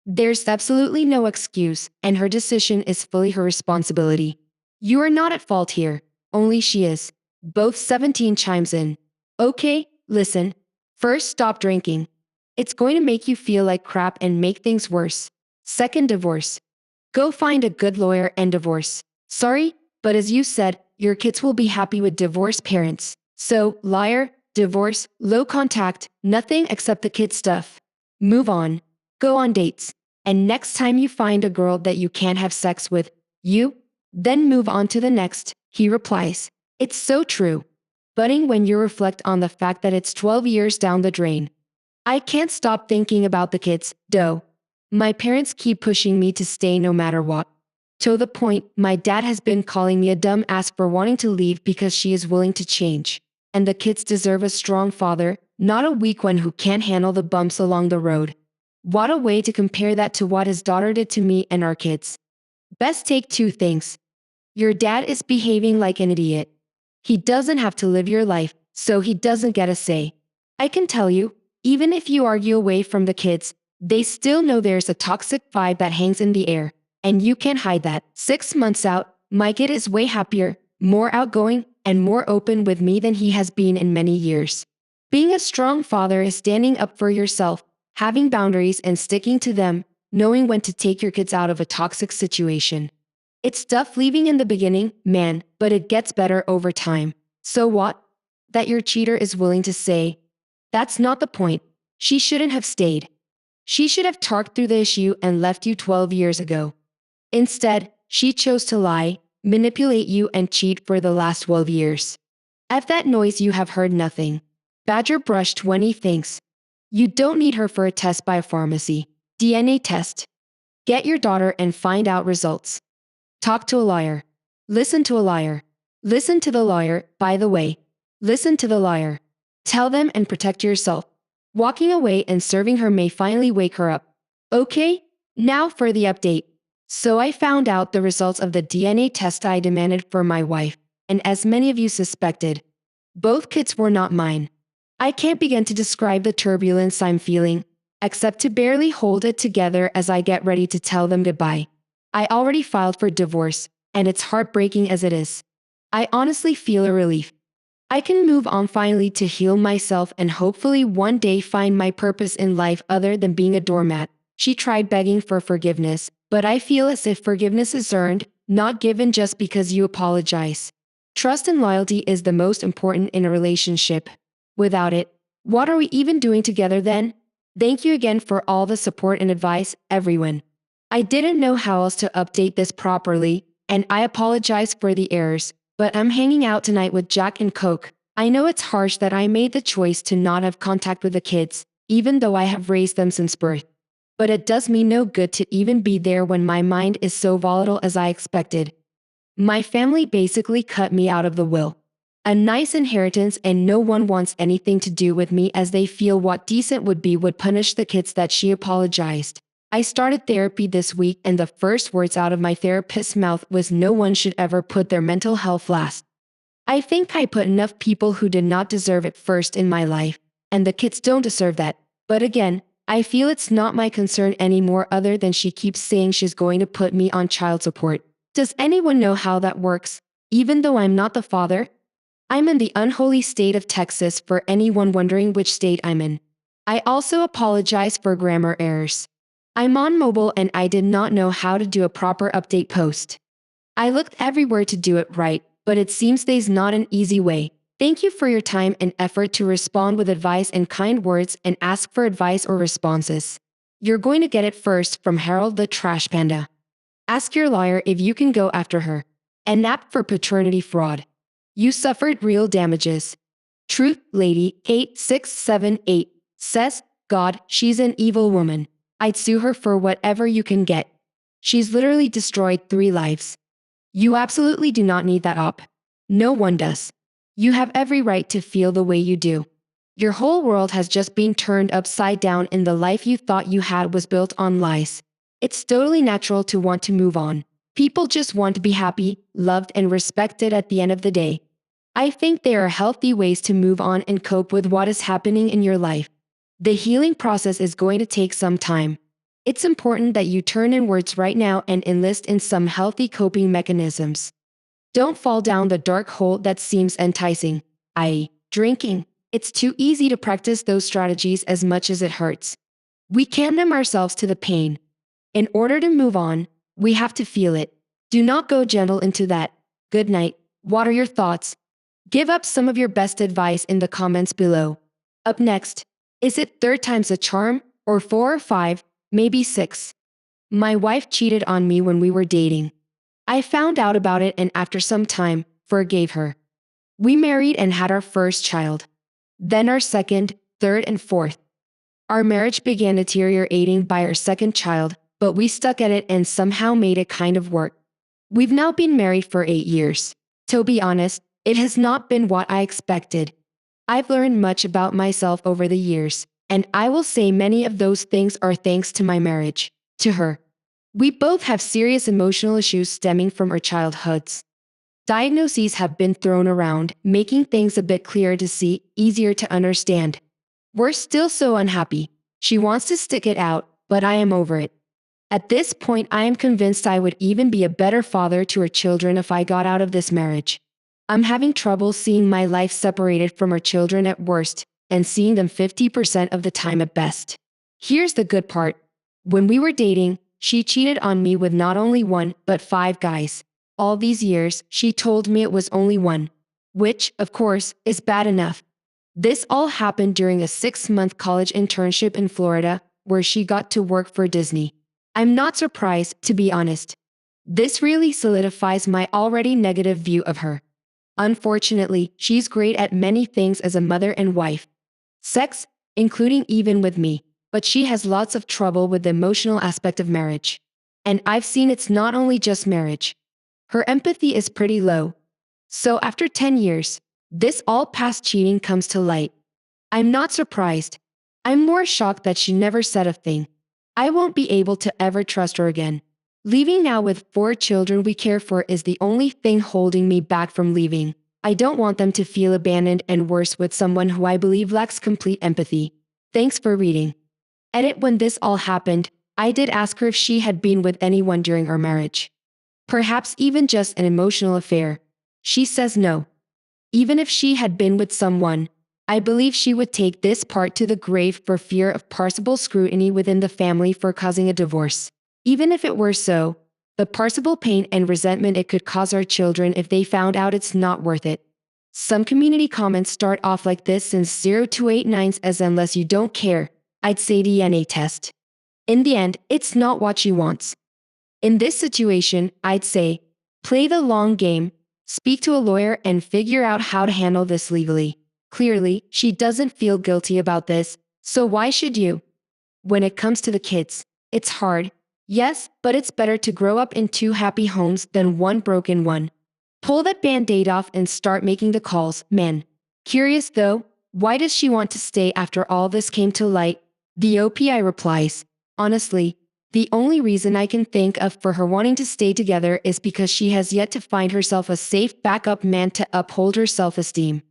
Speaker 1: There's absolutely no excuse, and her decision is fully her responsibility. You are not at fault here, only she is. Both 17 chimes in. Okay, listen. First, stop drinking. It's going to make you feel like crap and make things worse. Second, divorce. Go find a good lawyer and divorce. Sorry, but as you said, your kids will be happy with divorced parents. So, liar, divorce, low contact, nothing except the kid stuff. Move on. Go on dates. And next time you find a girl that you can't have sex with, then move on to the next, he replies. It's so true. Budding when you reflect on the fact that it's 12 years down the drain. I can't stop thinking about the kids, though. My parents keep pushing me to stay no matter what. To the point, my dad has been calling me a dumb ass for wanting to leave because she is willing to change. And the kids deserve a strong father, not a weak one who can't handle the bumps along the road. What a way to compare that to what his daughter did to me and our kids. Best take two things. Your dad is behaving like an idiot. He doesn't have to live your life, so he doesn't get a say. I can tell you, even if you argue away from the kids, they still know there's a toxic vibe that hangs in the air, and you can't hide that. 6 months out, my kid is way happier, more outgoing, and more open with me than he has been in many years. Being a strong father is standing up for yourself, having boundaries and sticking to them, knowing when to take your kids out of a toxic situation. It's tough leaving in the beginning, man, but it gets better over time. So what? That your cheater is willing to say, that's not the point. She shouldn't have stayed. She should have talked through the issue and left you 12 years ago. Instead, she chose to lie, manipulate you, and cheat for the last 12 years. At that noise, you have heard nothing. Badger Brush 20 thinks. You don't need her for a test by a pharmacy. DNA test. Get your daughter and find out results. Talk to a lawyer. Listen to a lawyer. Listen to the lawyer, by the way. Listen to the lawyer. Tell them and protect yourself. Walking away and serving her may finally wake her up. Okay, now for the update. So I found out the results of the DNA test I demanded for my wife, and as many of you suspected, both kids were not mine. I can't begin to describe the turbulence I'm feeling, except to barely hold it together as I get ready to tell them goodbye. I already filed for divorce, and it's heartbreaking as it is. I honestly feel a relief. I can move on finally to heal myself and hopefully one day find my purpose in life other than being a doormat. She tried begging for forgiveness, but I feel as if forgiveness is earned, not given just because you apologize. Trust and loyalty is the most important in a relationship. Without it, what are we even doing together then? Thank you again for all the support and advice, everyone. I didn't know how else to update this properly, and I apologize for the errors, but I'm hanging out tonight with Jack and Coke. I know it's harsh that I made the choice to not have contact with the kids, even though I have raised them since birth. But it does me no good to even be there when my mind is so volatile as I expected. My family basically cut me out of the will. A nice inheritance, and no one wants anything to do with me as they feel what decent would be would punish the kids that she apologized. I started therapy this week, and the first words out of my therapist's mouth was no one should ever put their mental health last. I think I put enough people who did not deserve it first in my life, and the kids don't deserve that. But again, I feel it's not my concern anymore other than she keeps saying she's going to put me on child support. Does anyone know how that works? Even though I'm not the father? I'm in the unholy state of Texas for anyone wondering which state I'm in. I also apologize for grammar errors. I'm on mobile and I did not know how to do a proper update post. I looked everywhere to do it right, but it seems there's not an easy way. Thank you for your time and effort to respond with advice and kind words and ask for advice or responses. You're going to get it first from Harold the Trash Panda. Ask your lawyer if you can go after her. And nap for paternity fraud. You suffered real damages. Truth Lady 8678 says, God, she's an evil woman. I'd sue her for whatever you can get. She's literally destroyed 3 lives. You absolutely do not need that op. No one does. You have every right to feel the way you do. Your whole world has just been turned upside down and the life you thought you had was built on lies. It's totally natural to want to move on. People just want to be happy, loved, and respected at the end of the day. I think there are healthy ways to move on and cope with what is happening in your life. The healing process is going to take some time. It's important that you turn inwards right now and enlist in some healthy coping mechanisms. Don't fall down the dark hole that seems enticing, i.e., drinking. It's too easy to practice those strategies as much as it hurts. We can't numb ourselves to the pain. In order to move on, we have to feel it. Do not go gentle into that. Good night. What are your thoughts? Give up some of your best advice in the comments below. Up next, is it 3 times a charm, or 4 or 5, maybe 6? My wife cheated on me when we were dating. I found out about it and after some time, forgave her. We married and had our first child. Then our second, third, and fourth. Our marriage began deteriorating by our second child, but we stuck at it and somehow made it kind of work. We've now been married for 8 years. To be honest, it has not been what I expected. I've learned much about myself over the years, and I will say many of those things are thanks to my marriage, to her. We both have serious emotional issues stemming from our childhoods. Diagnoses have been thrown around, making things a bit clearer to see, easier to understand. We're still so unhappy. She wants to stick it out, but I am over it. At this point, I am convinced I would even be a better father to her children if I got out of this marriage. I'm having trouble seeing my life separated from her children at worst, and seeing them 50% of the time at best. Here's the good part. When we were dating, she cheated on me with not only one, but 5 guys. All these years, she told me it was only one. Which, of course, is bad enough. This all happened during a 6-month college internship in Florida, where she got to work for Disney. I'm not surprised, to be honest. This really solidifies my already negative view of her. Unfortunately, she's great at many things as a mother and wife. Sex, including even with me, but she has lots of trouble with the emotional aspect of marriage. And I've seen it's not only just marriage. Her empathy is pretty low. So after 10 years, this all past cheating comes to light. I'm not surprised. I'm more shocked that she never said a thing. I won't be able to ever trust her again. Leaving now with 4 children we care for is the only thing holding me back from leaving. I don't want them to feel abandoned and worse with someone who I believe lacks complete empathy. Thanks for reading. Edit: when this all happened, I did ask her if she had been with anyone during our marriage. Perhaps even just an emotional affair. She says no. Even if she had been with someone, I believe she would take this part to the grave for fear of possible scrutiny within the family for causing a divorce. Even if it were so, the possible pain and resentment it could cause our children if they found out, it's not worth it. Some community comments start off like this: since 0289 as unless you don't care, I'd say DNA test. In the end, it's not what she wants. In this situation, I'd say, play the long game, speak to a lawyer and figure out how to handle this legally. Clearly, she doesn't feel guilty about this, so why should you? When it comes to the kids, it's hard. Yes, but it's better to grow up in 2 happy homes than 1 broken one. Pull that band-aid off and start making the calls, man. Curious though, why does she want to stay after all this came to light? The OPI replies, honestly, the only reason I can think of for her wanting to stay together is because she has yet to find herself a safe backup man to uphold her self-esteem.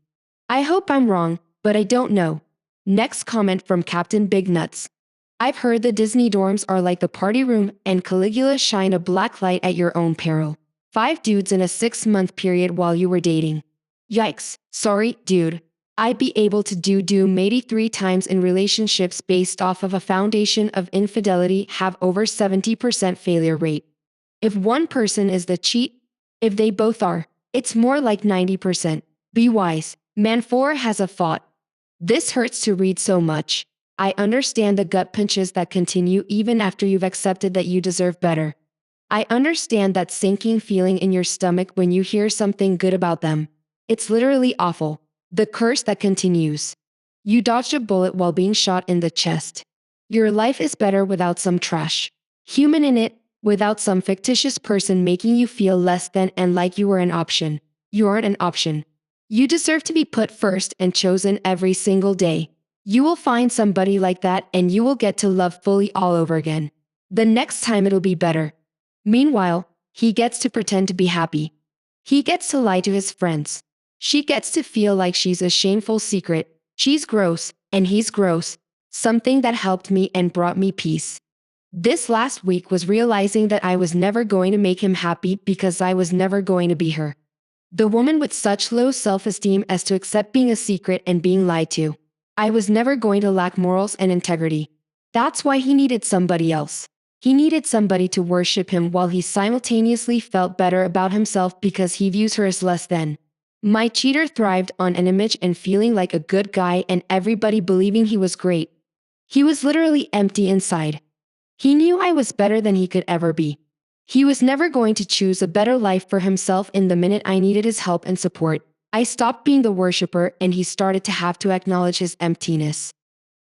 Speaker 1: I hope I'm wrong, but I don't know. Next comment from Captain Big Nuts. I've heard the Disney dorms are like the party room, and Caligula shine a black light at your own peril. 5 dudes in a 6-month period while you were dating. Yikes, sorry, dude. I'd be able to do maybe 3 times in relationships based off of a foundation of infidelity have over 70% failure rate. If one person is the cheat, if they both are, it's more like 90%. Be wise. Man 4 has a thought. This hurts to read so much. I understand the gut punches that continue even after you've accepted that you deserve better. I understand that sinking feeling in your stomach when you hear something good about them. It's literally awful. The curse that continues. You dodged a bullet while being shot in the chest. Your life is better without some trash human in it, without some fictitious person making you feel less than and like you were an option. You aren't an option. You deserve to be put first and chosen every single day. You will find somebody like that and you will get to love fully all over again. The next time it'll be better. Meanwhile, he gets to pretend to be happy. He gets to lie to his friends. She gets to feel like she's a shameful secret. She's gross, and he's gross. Something that helped me and brought me peace. This last week was realizing that I was never going to make him happy because I was never going to be her. The woman with such low self-esteem as to accept being a secret and being lied to. I was never going to lack morals and integrity. That's why he needed somebody else. He needed somebody to worship him while he simultaneously felt better about himself because he views her as less than. My cheater thrived on an image and feeling like a good guy and everybody believing he was great. He was literally empty inside. He knew I was better than he could ever be. He was never going to choose a better life for himself. In the minute I needed his help and support, I stopped being the worshiper and he started to have to acknowledge his emptiness.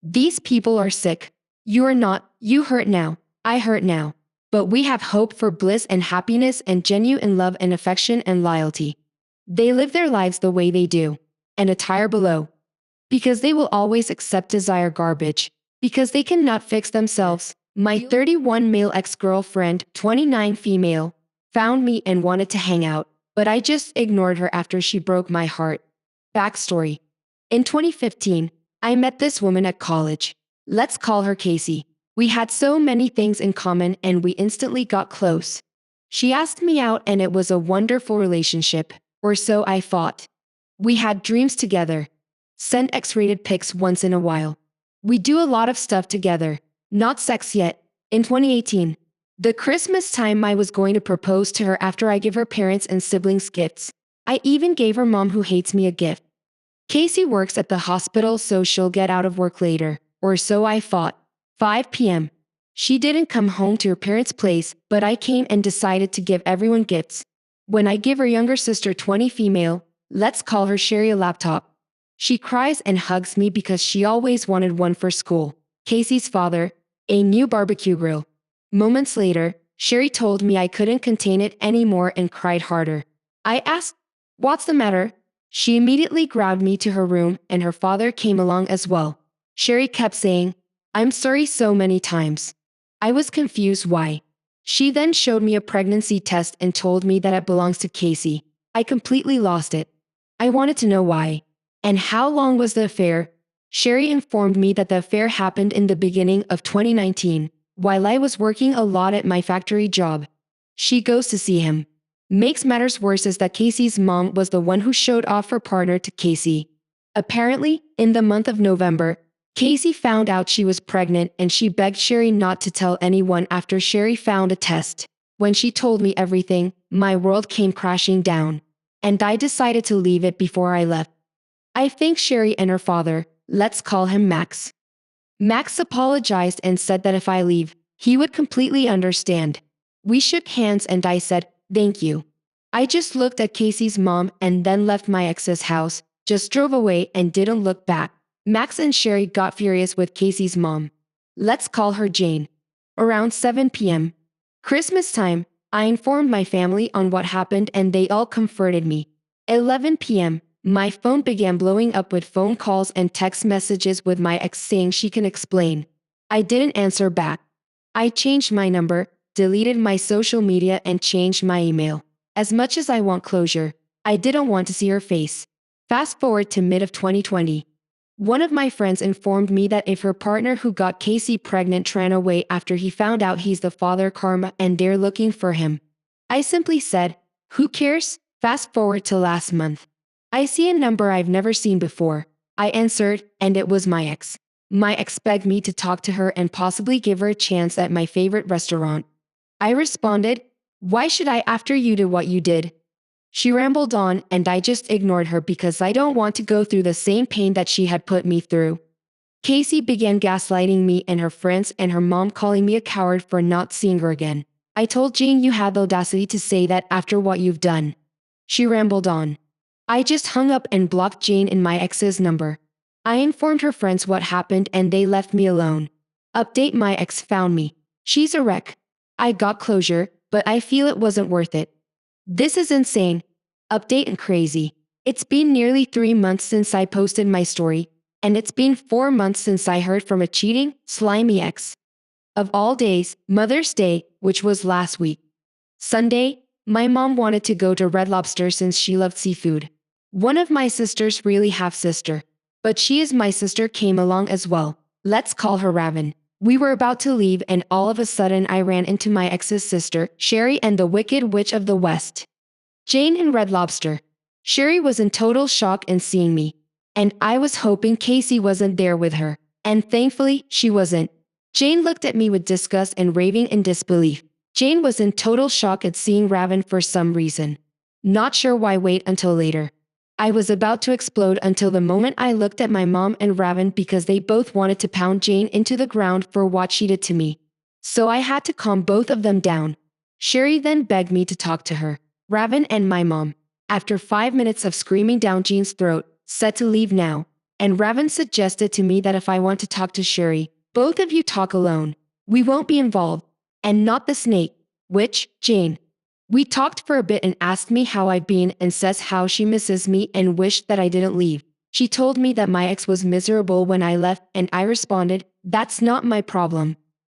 Speaker 1: These people are sick. You are not. You hurt now. I hurt now. But we have hope for bliss and happiness and genuine love and affection and loyalty. They live their lives the way they do. And a tire below. Because they will always accept desire garbage. Because they cannot fix themselves. My 31 male ex-girlfriend, 29 female, found me and wanted to hang out, but I just ignored her after she broke my heart. Backstory. In 2015, I met this woman at college. Let's call her Casey. We had so many things in common and we instantly got close. She asked me out and it was a wonderful relationship, or so I thought. We had dreams together. Send X-rated pics once in a while. We do a lot of stuff together. Not sex yet. In 2018, the Christmas time I was going to propose to her after I give her parents and siblings gifts. I even gave her mom who hates me a gift. Casey works at the hospital so she'll get out of work later, or so I thought. 5 p.m. She didn't come home to her parents' place, but I came and decided to give everyone gifts. When I give her younger sister 20 female, let's call her Sherry a laptop. She cries and hugs me because she always wanted one for school. Casey's father, a new barbecue grill. Moments later, Sherry told me I couldn't contain it anymore and cried harder. I asked, "What's the matter?" She immediately grabbed me to her room and her father came along as well. Sherry kept saying, "I'm sorry" so many times. I was confused why. She then showed me a pregnancy test and told me that it belongs to Casey. I completely lost it. I wanted to know why. And how long was the affair? Sherry informed me that the affair happened in the beginning of 2019, while I was working a lot at my factory job. She goes to see him. Makes matters worse is that Casey's mom was the one who showed off her partner to Casey. Apparently, in the month of November, Casey found out she was pregnant and she begged Sherry not to tell anyone after Sherry found a test. When she told me everything, my world came crashing down. And I decided to leave it before I left. I thanked Sherry and her father, let's call him Max. Max apologized and said that if I leave, he would completely understand. We shook hands and I said, "Thank you." I just looked at Casey's mom and then left my ex's house, just drove away and didn't look back. Max and Sherry got furious with Casey's mom. Let's call her Jane. Around 7 p.m. Christmas time, I informed my family on what happened and they all comforted me. 11 p.m. My phone began blowing up with phone calls and text messages with my ex saying she can explain. I didn't answer back. I changed my number, deleted my social media and changed my email. As much as I want closure, I didn't want to see her face. Fast forward to mid of 2020. One of my friends informed me that if her partner who got Casey pregnant ran away after he found out he's the father karma and they're looking for him. I simply said, "Who cares?" Fast forward to last month. I see a number I've never seen before. I answered, and it was my ex. My ex begged me to talk to her and possibly give her a chance at my favorite restaurant. I responded, "Why should I after you did what you did?" She rambled on and I just ignored her because I don't want to go through the same pain that she had put me through. Casey began gaslighting me and her friends and her mom calling me a coward for not seeing her again. I told Jane you had the audacity to say that after what you've done. She rambled on. I just hung up and blocked Jane in my ex's number. I informed her friends what happened and they left me alone. Update: my ex found me. She's a wreck. I got closure, but I feel it wasn't worth it. This is insane. Update: and crazy. It's been nearly 3 months since I posted my story, and it's been 4 months since I heard from a cheating, slimy ex. Of all days, Mother's Day, which was last week. Sunday, my mom wanted to go to Red Lobster since she loved seafood. One of my sisters, really half-sister, but she is my sister, came along as well. Let's call her Raven. We were about to leave and all of a sudden I ran into my ex's sister, Sherry, and the Wicked Witch of the West, Jane, in Red Lobster. Sherry was in total shock in seeing me, and I was hoping Casey wasn't there with her, and thankfully she wasn't. Jane looked at me with disgust and raving in disbelief. Jane was in total shock at seeing Raven for some reason. Not sure why. Wait until later. I was about to explode until the moment I looked at my mom and Raven because they both wanted to pound Jane into the ground for what she did to me. So I had to calm both of them down. Sherry then begged me to talk to her, Raven, and my mom. After 5 minutes of screaming down Jane's throat, said to leave now. and Raven suggested to me that if I want to talk to Sherry, both of you talk alone. We won't be involved. And not the snake. Which, Jane. We talked for a bit and asked me how I've been and says how she misses me and wished that I didn't leave. She told me that my ex was miserable when I left and I responded, that's not my problem.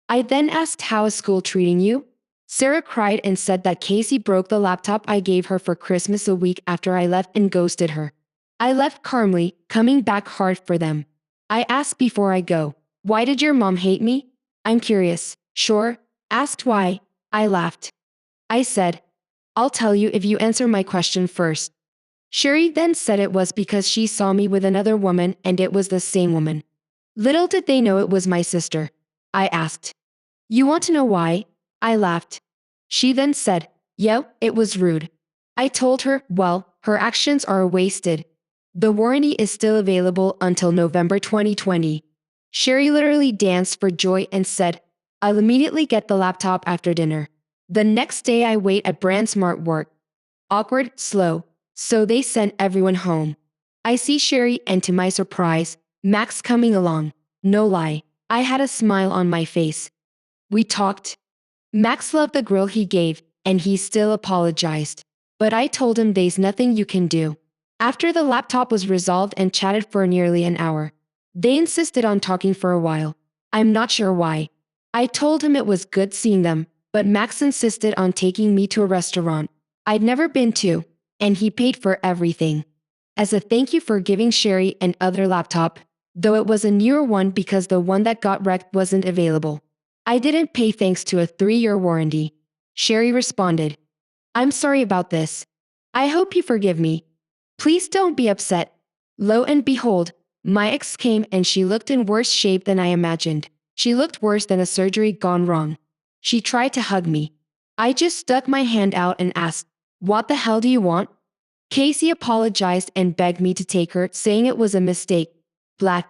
Speaker 1: I then asked how is school treating you? Sarah cried and said that Casey broke the laptop I gave her for Christmas a week after I left and ghosted her. I left calmly, coming back hard for them. I asked before I go, why did your mom hate me? I'm curious. Sure. Asked why. I laughed. I said, I'll tell you if you answer my question first. Sherry then said it was because she saw me with another woman and it was the same woman. Little did they know it was my sister. I asked. You want to know why? I laughed. She then said, yeah, it was rude. I told her, well, her actions are wasted. The warranty is still available until November 2020. Sherry literally danced for joy and said, I'll immediately get the laptop after dinner. The next day I wait at BrandSmart work. Awkward, slow. So they sent everyone home. I see Sherry and to my surprise, Max coming along. No lie, I had a smile on my face. We talked. Max loved the grill he gave, and he still apologized. But I told him there's nothing you can do. After the laptop was resolved and chatted for nearly an hour. They insisted on talking for a while. I'm not sure why. I told him it was good seeing them, but Max insisted on taking me to a restaurant I'd never been to, and he paid for everything. As a thank you for giving Sherry another laptop, though it was a newer one because the one that got wrecked wasn't available. I didn't pay thanks to a 3-year warranty. Sherry responded, I'm sorry about this. I hope you forgive me. Please don't be upset. Lo and behold, my ex came and she looked in worse shape than I imagined. She looked worse than a surgery gone wrong. She tried to hug me. I just stuck my hand out and asked, what the hell do you want? Casey apologized and begged me to take her, saying it was a mistake. Blah,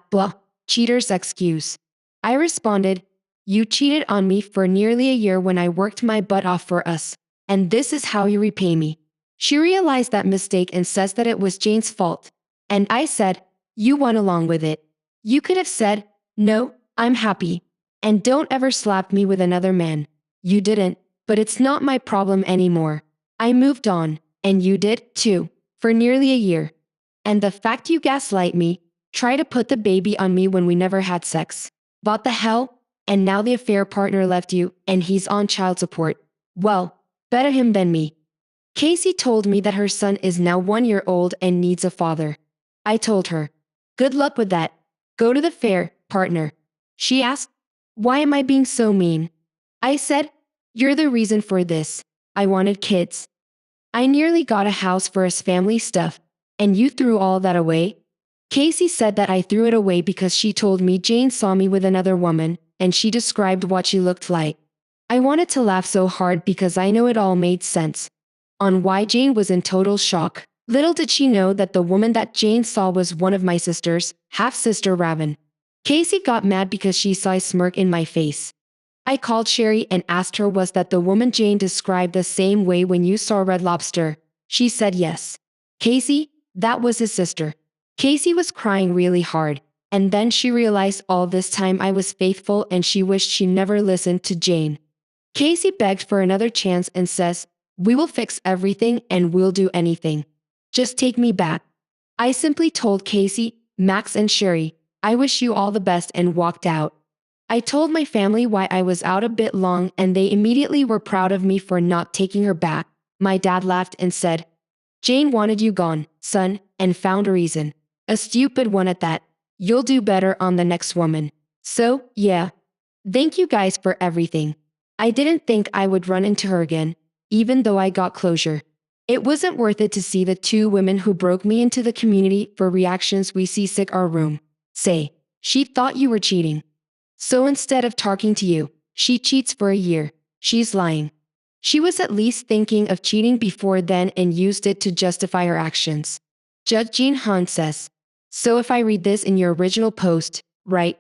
Speaker 1: cheater's excuse. I responded, you cheated on me for nearly a year when I worked my butt off for us, and this is how you repay me. She realized that mistake and says that it was Jane's fault. And I said, you went along with it. You could have said, no, I'm happy. And don't ever slap me with another man. You didn't, but it's not my problem anymore. I moved on, and you did, too, for nearly a year. And the fact you gaslight me, try to put the baby on me when we never had sex. What the hell? And now the affair partner left you, and he's on child support. Well, better him than me. Casey told me that her son is now 1 year old and needs a father. I told her, good luck with that. Go to the fair, partner. She asked, why am I being so mean? I said, you're the reason for this. I wanted kids. I nearly got a house for us family stuff, and you threw all that away? Casey said that I threw it away because she told me Jane saw me with another woman, and she described what she looked like. I wanted to laugh so hard because I know it all made sense. On why Jane was in total shock. Little did she know that the woman that Jane saw was one of my sisters, half-sister Raven. Casey got mad because she saw a smirk in my face. I called Sherry and asked her was that the woman Jane described the same way when you saw Red Lobster. She said yes. Casey, that was his sister. Casey was crying really hard, and then she realized all this time I was faithful and she wished she never listened to Jane. Casey begged for another chance and says, we will fix everything and we'll do anything. Just take me back. I simply told Casey, Max and Sherry, I wish you all the best and walked out. I told my family why I was out a bit long and they immediately were proud of me for not taking her back. My dad laughed and said, Jane wanted you gone, son, and found a reason. A stupid one at that. You'll do better on the next woman. So, yeah. Thank you guys for everything. I didn't think I would run into her again, even though I got closure. It wasn't worth it to see the 2 women who broke me into the community for reactions we see sick our room. Say, she thought you were cheating. So instead of talking to you, she cheats for a year. She's lying. She was at least thinking of cheating before then and used it to justify her actions. Judge Jean Hunt says, so if I read this in your original post, right?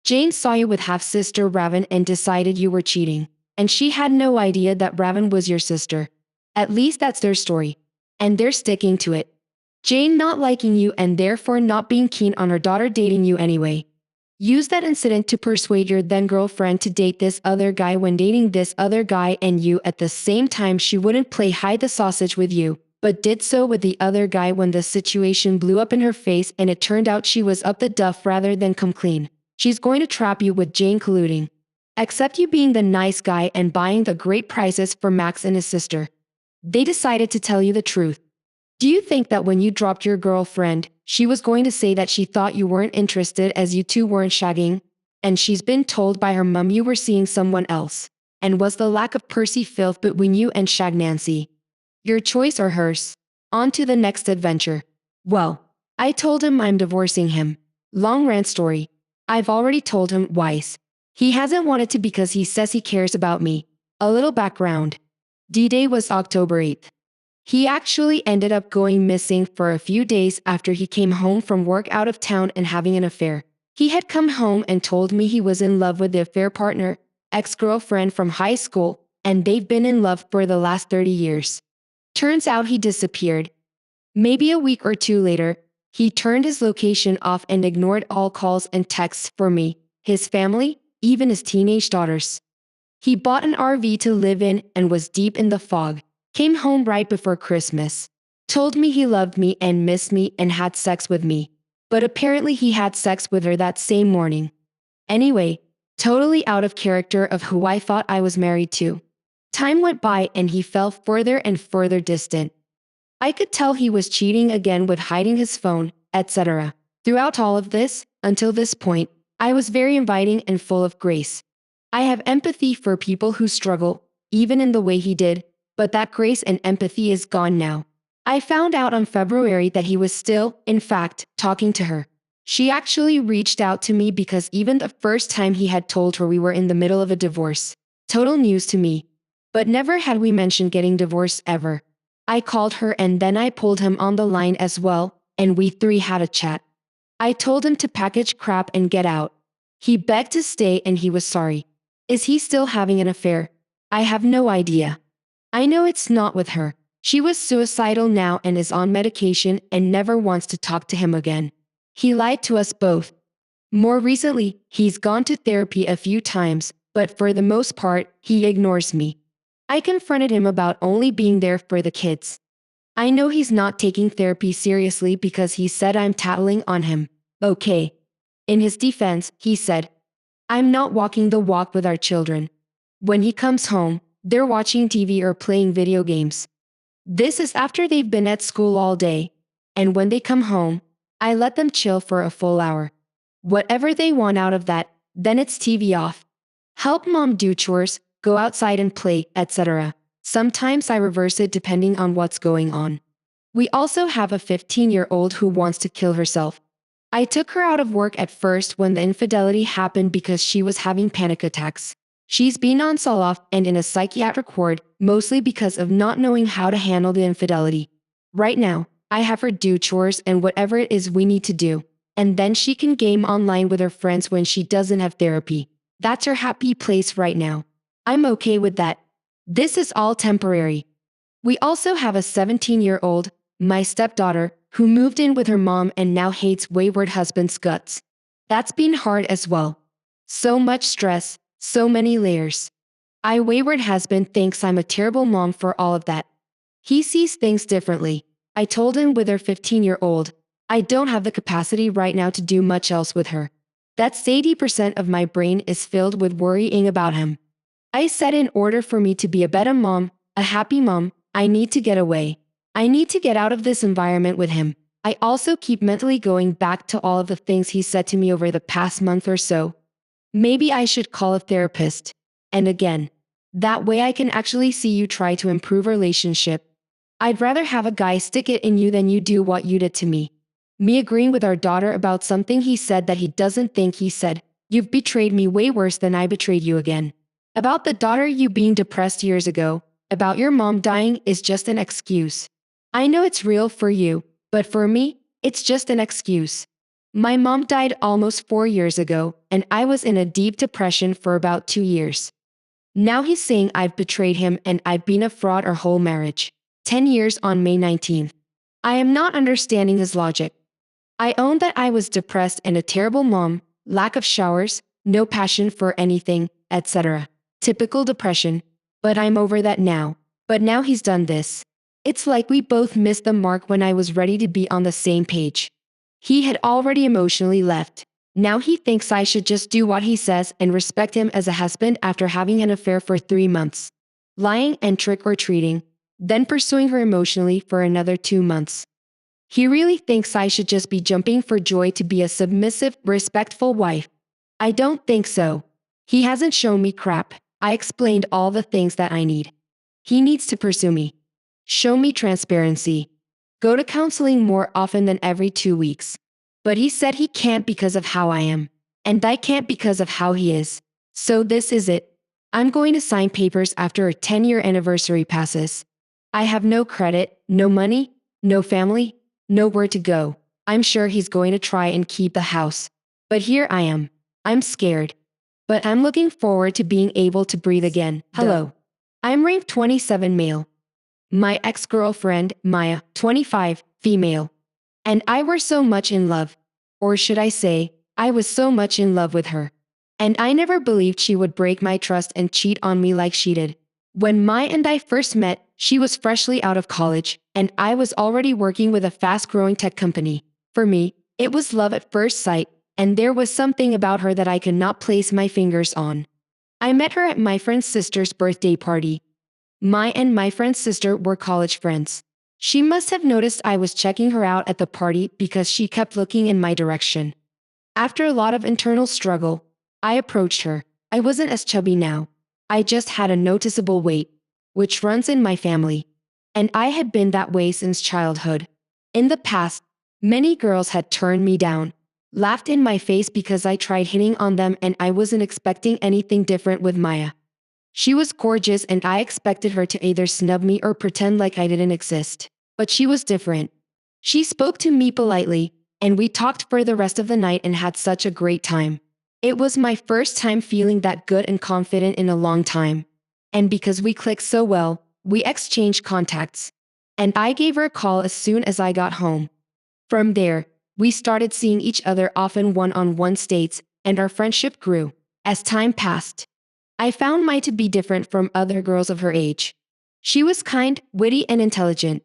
Speaker 1: Jane saw you with half-sister Raven and decided you were cheating, and she had no idea that Raven was your sister. At least that's their story. And they're sticking to it. Jane not liking you and therefore not being keen on her daughter dating you anyway. Use that incident to persuade your then girlfriend to date this other guy when dating this other guy, and you at the same time she wouldn't play hide the sausage with you, but did so with the other guy when the situation blew up in her face and it turned out she was up the duff rather than come clean. She's going to trap you with Jane colluding. Except you being the nice guy and buying the great prizes for Max and his sister. They decided to tell you the truth. Do you think that when you dropped your girlfriend, she was going to say that she thought you weren't interested as you two weren't shagging? And she's been told by her mum you were seeing someone else. And was the lack of Percy filth between you and Shag Nancy? Your choice or hers? On to the next adventure. Well, I told him I'm divorcing him. Long rant story. I've already told him twice. He hasn't wanted to because he says he cares about me. A little background. D-Day was October 8th. He actually ended up going missing for a few days after he came home from work out of town and having an affair. He had come home and told me he was in love with the affair partner, ex-girlfriend from high school, and they've been in love for the last 30 years. Turns out he disappeared. Maybe a week or two later, he turned his location off and ignored all calls and texts for me, his family, even his teenage daughters. He bought an RV to live in and was deep in the fog. Came home right before Christmas. Told me he loved me and missed me and had sex with me. But apparently he had sex with her that same morning. Anyway, totally out of character of who I thought I was married to. Time went by and he fell further and further distant. I could tell he was cheating again with hiding his phone, etc. Throughout all of this, until this point, I was very inviting and full of grace. I have empathy for people who struggle, even in the way he did, but that grace and empathy is gone now. I found out on February that he was still, in fact, talking to her. She actually reached out to me because even the first time he had told her we were in the middle of a divorce. Total news to me. But never had we mentioned getting divorced ever. I called her and then I pulled him on the line as well, and we three had a chat. I told him to package crap and get out. He begged to stay and he was sorry. Is he still having an affair? I have no idea. I know it's not with her. She was suicidal now and is on medication and never wants to talk to him again. He lied to us both. More recently, he's gone to therapy a few times, but for the most part, he ignores me. I confronted him about only being there for the kids. I know he's not taking therapy seriously because he said I'm tattling on him. Okay. In his defense, he said, I'm not walking the walk with our children. When he comes home, they're watching TV or playing video games. This is after they've been at school all day. And when they come home, I let them chill for a full hour. Whatever they want out of that, then it's TV off. Help mom do chores, go outside and play, etc. Sometimes I reverse it depending on what's going on. We also have a 15-year-old who wants to kill herself. I took her out of work at first when the infidelity happened because she was having panic attacks. She's been on Zoloft and in a psychiatric ward, mostly because of not knowing how to handle the infidelity. Right now, I have her do chores and whatever it is we need to do, and then she can game online with her friends when she doesn't have therapy. That's her happy place right now. I'm okay with that. This is all temporary. We also have a 17-year-old, my stepdaughter, who moved in with her mom and now hates wayward husband's guts. That's been hard as well. So much stress. So many layers. Wayward husband thinks I'm a terrible mom for all of that. He sees things differently. I told him with her 15-year-old, I don't have the capacity right now to do much else with her. That's 80% of my brain is filled with worrying about him. I said in order for me to be a better mom, a happy mom, I need to get away. I need to get out of this environment with him. I also keep mentally going back to all of the things he said to me over the past month or so. Maybe I should call a therapist. And again, that way I can actually see you try to improve our relationship. I'd rather have a guy stick it in you than you do what you did to me. Me agreeing with our daughter about something he said that he doesn't think he said. You've betrayed me way worse than I betrayed you again. About the daughter you being depressed years ago, about your mom dying is just an excuse. I know it's real for you, but for me, it's just an excuse. My mom died almost 4 years ago, and I was in a deep depression for about 2 years. Now he's saying I've betrayed him and I've been a fraud our whole marriage. 10 years on May 19th. I am not understanding his logic. I own that I was depressed and a terrible mom, lack of showers, no passion for anything, etc. Typical depression. But I'm over that now. But now he's done this. It's like we both missed the mark when I was ready to be on the same page. He had already emotionally left. Now he thinks I should just do what he says and respect him as a husband after having an affair for 3 months. Lying and trick-or-treating, then pursuing her emotionally for another 2 months. He really thinks I should just be jumping for joy to be a submissive, respectful wife. I don't think so. He hasn't shown me crap. I explained all the things that I need. He needs to pursue me. Show me transparency. Go to counseling more often than every 2 weeks. But he said he can't because of how I am. And I can't because of how he is. So this is it. I'm going to sign papers after a 10-year anniversary passes. I have no credit, no money, no family, nowhere to go. I'm sure he's going to try and keep the house. But here I am. I'm scared. But I'm looking forward to being able to breathe again. Hello. I'm ranked 27 male. My ex-girlfriend, Maya, 25, female. And I were so much in love. Or should I say, I was so much in love with her. And I never believed she would break my trust and cheat on me like she did. When Maya and I first met, she was freshly out of college, and I was already working with a fast-growing tech company. For me, it was love at first sight, and there was something about her that I could not place my fingers on. I met her at my friend's sister's birthday party. Maya and my friend's sister were college friends. She must have noticed I was checking her out at the party because she kept looking in my direction. After a lot of internal struggle, I approached her. I wasn't as chubby now. I just had a noticeable weight, which runs in my family. And I had been that way since childhood. In the past, many girls had turned me down, laughed in my face because I tried hitting on them, and I wasn't expecting anything different with Maya. She was gorgeous and I expected her to either snub me or pretend like I didn't exist. But she was different. She spoke to me politely, and we talked for the rest of the night and had such a great time. It was my first time feeling that good and confident in a long time. And because we clicked so well, we exchanged contacts. And I gave her a call as soon as I got home. From there, we started seeing each other often one-on-one dates, and our friendship grew. As time passed, I found Mai to be different from other girls of her age. She was kind, witty, and intelligent.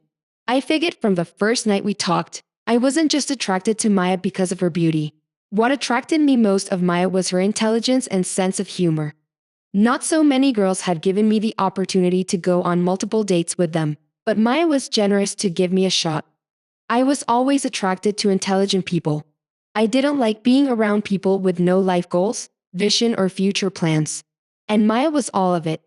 Speaker 1: I figured from the first night we talked, I wasn't just attracted to Maya because of her beauty. What attracted me most of Maya was her intelligence and sense of humor. Not so many girls had given me the opportunity to go on multiple dates with them, but Maya was generous to give me a shot. I was always attracted to intelligent people. I didn't like being around people with no life goals, vision, or future plans. And Maya was all of it.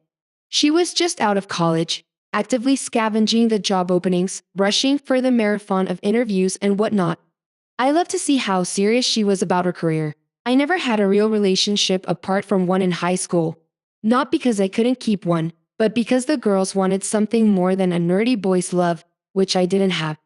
Speaker 1: She was just out of college, actively scavenging the job openings, rushing for the marathon of interviews and whatnot. I loved to see how serious she was about her career. I never had a real relationship apart from one in high school. Not because I couldn't keep one, but because the girls wanted something more than a nerdy boy's love, which I didn't have.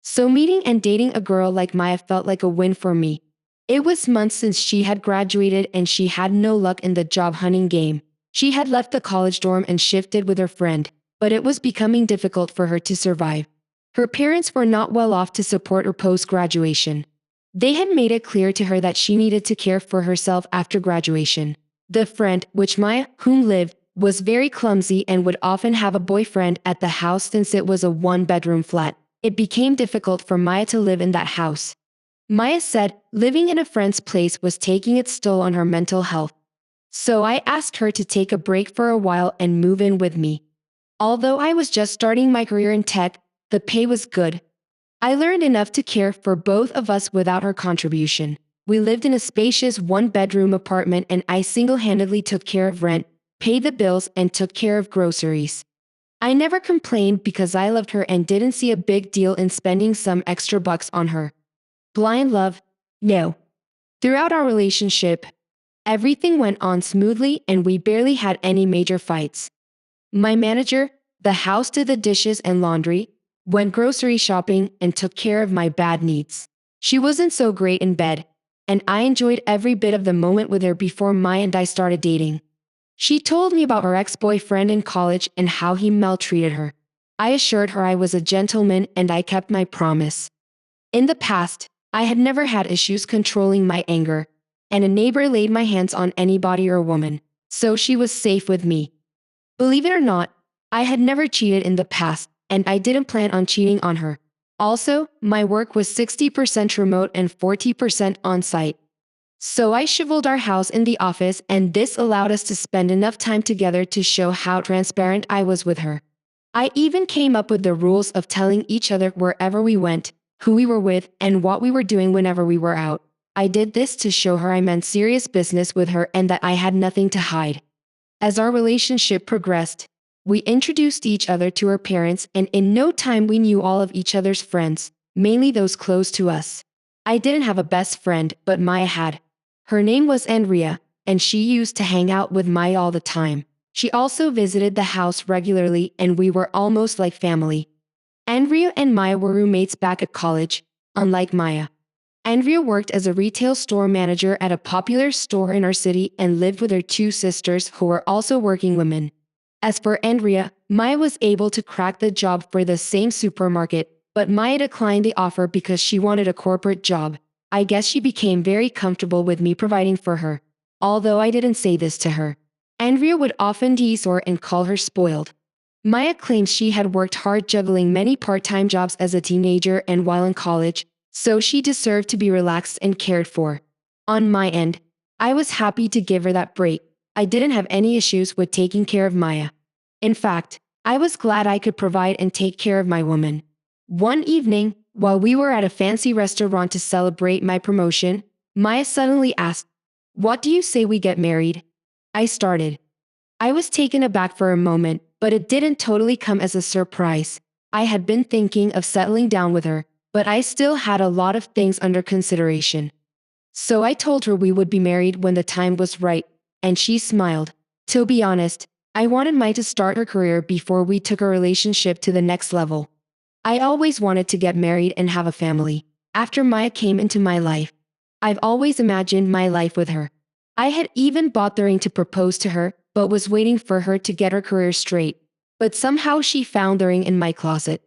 Speaker 1: So meeting and dating a girl like Maya felt like a win for me. It was months since she had graduated and she had no luck in the job hunting game. She had left the college dorm and shifted with her friend, but it was becoming difficult for her to survive. Her parents were not well off to support her post-graduation. They had made it clear to her that she needed to care for herself after graduation. The friend, which Maya, whom lived, was very clumsy and would often have a boyfriend at the house since it was a one-bedroom flat. It became difficult for Maya to live in that house. Maya said living in a friend's place was taking its toll on her mental health. So I asked her to take a break for a while and move in with me. Although I was just starting my career in tech, the pay was good. I learned enough to care for both of us without her contribution. We lived in a spacious one-bedroom apartment and I single-handedly took care of rent, paid the bills, and took care of groceries. I never complained because I loved her and didn't see a big deal in spending some extra bucks on her. Blind love? No. Throughout our relationship, everything went on smoothly and we barely had any major fights. My manager, the house did the dishes and laundry, went grocery shopping, and took care of my bad needs. She wasn't so great in bed, and I enjoyed every bit of the moment with her before Maya and I started dating. She told me about her ex-boyfriend in college and how he maltreated her. I assured her I was a gentleman and I kept my promise. In the past, I had never had issues controlling my anger, and a neighbor laid my hands on anybody or woman, so she was safe with me. Believe it or not, I had never cheated in the past, and I didn't plan on cheating on her. Also, my work was 60% remote and 40% on site. So I shoveled our house in the office, and this allowed us to spend enough time together to show how transparent I was with her. I even came up with the rules of telling each other wherever we went, who we were with, and what we were doing whenever we were out. I did this to show her I meant serious business with her and that I had nothing to hide. As our relationship progressed, we introduced each other to her parents, and in no time we knew all of each other's friends, mainly those close to us. I didn't have a best friend, but Maya had. Her name was Andrea, and she used to hang out with Maya all the time. She also visited the house regularly, and we were almost like family. Andrea and Maya were roommates back at college, unlike Maya. Andrea worked as a retail store manager at a popular store in our city and lived with her two sisters who were also working women. As for Andrea, Maya was able to crack the job for the same supermarket, but Maya declined the offer because she wanted a corporate job. I guess she became very comfortable with me providing for her, although I didn't say this to her. Andrea would often tease her and call her spoiled. Maya claims she had worked hard juggling many part-time jobs as a teenager and while in college, so she deserved to be relaxed and cared for. On my end, I was happy to give her that break. I didn't have any issues with taking care of Maya. In fact, I was glad I could provide and take care of my woman. One evening, while we were at a fancy restaurant to celebrate my promotion, Maya suddenly asked, "What do you say we get married?" I started. I was taken aback for a moment, but it didn't totally come as a surprise. I had been thinking of settling down with her, but I still had a lot of things under consideration. So I told her we would be married when the time was right, and she smiled. To be honest, I wanted Maya to start her career before we took our relationship to the next level. I always wanted to get married and have a family. After Maya came into my life, I've always imagined my life with her. I had even bought the ring to propose to her, but was waiting for her to get her career straight. But somehow she found the ring in my closet.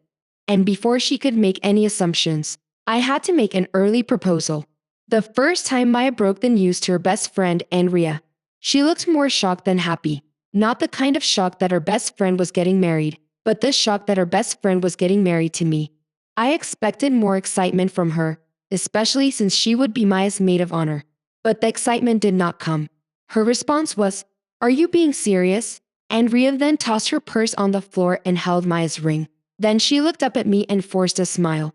Speaker 1: And before she could make any assumptions, I had to make an early proposal. The first time Maya broke the news to her best friend, Andrea, she looked more shocked than happy. Not the kind of shock that her best friend was getting married, but the shock that her best friend was getting married to me. I expected more excitement from her, especially since she would be Maya's maid of honor. But the excitement did not come. Her response was, "Are you being serious?" Andrea then tossed her purse on the floor and held Maya's ring. Then she looked up at me and forced a smile.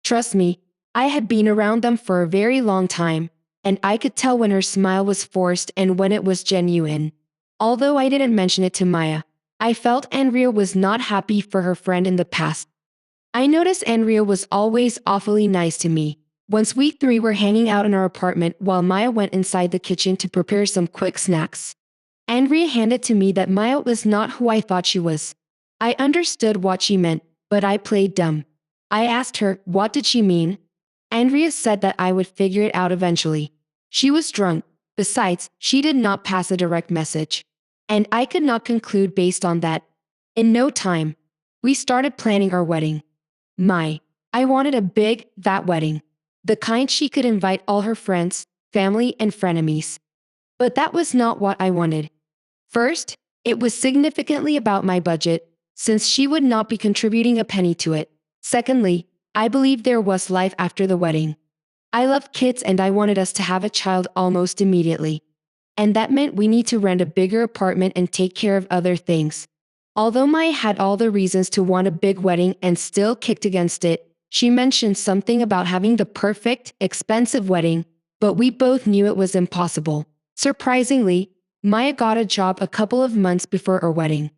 Speaker 1: Trust me, I had been around them for a very long time, and I could tell when her smile was forced and when it was genuine. Although I didn't mention it to Maya, I felt Andrea was not happy for her friend in the past. I noticed Andrea was always awfully nice to me. Once we three were hanging out in our apartment while Maya went inside the kitchen to prepare some quick snacks. Andrea handed to me that Maya was not who I thought she was. I understood what she meant, but I played dumb. I asked her, what did she mean? Andrea said that I would figure it out eventually. She was drunk. Besides, she did not pass a direct message. And I could not conclude based on that. In no time, we started planning our wedding. I wanted a big, that wedding. The kind she could invite all her friends, family, and frenemies. But that was not what I wanted. First, it was significantly about my budget, since she would not be contributing a penny to it. Secondly, I believed there was life after the wedding. I love kids and I wanted us to have a child almost immediately. And that meant we need to rent a bigger apartment and take care of other things. Although Maya had all the reasons to want a big wedding and still kicked against it, she mentioned something about having the perfect, expensive wedding, but we both knew it was impossible. Surprisingly, Maya got a job a couple of months before our wedding.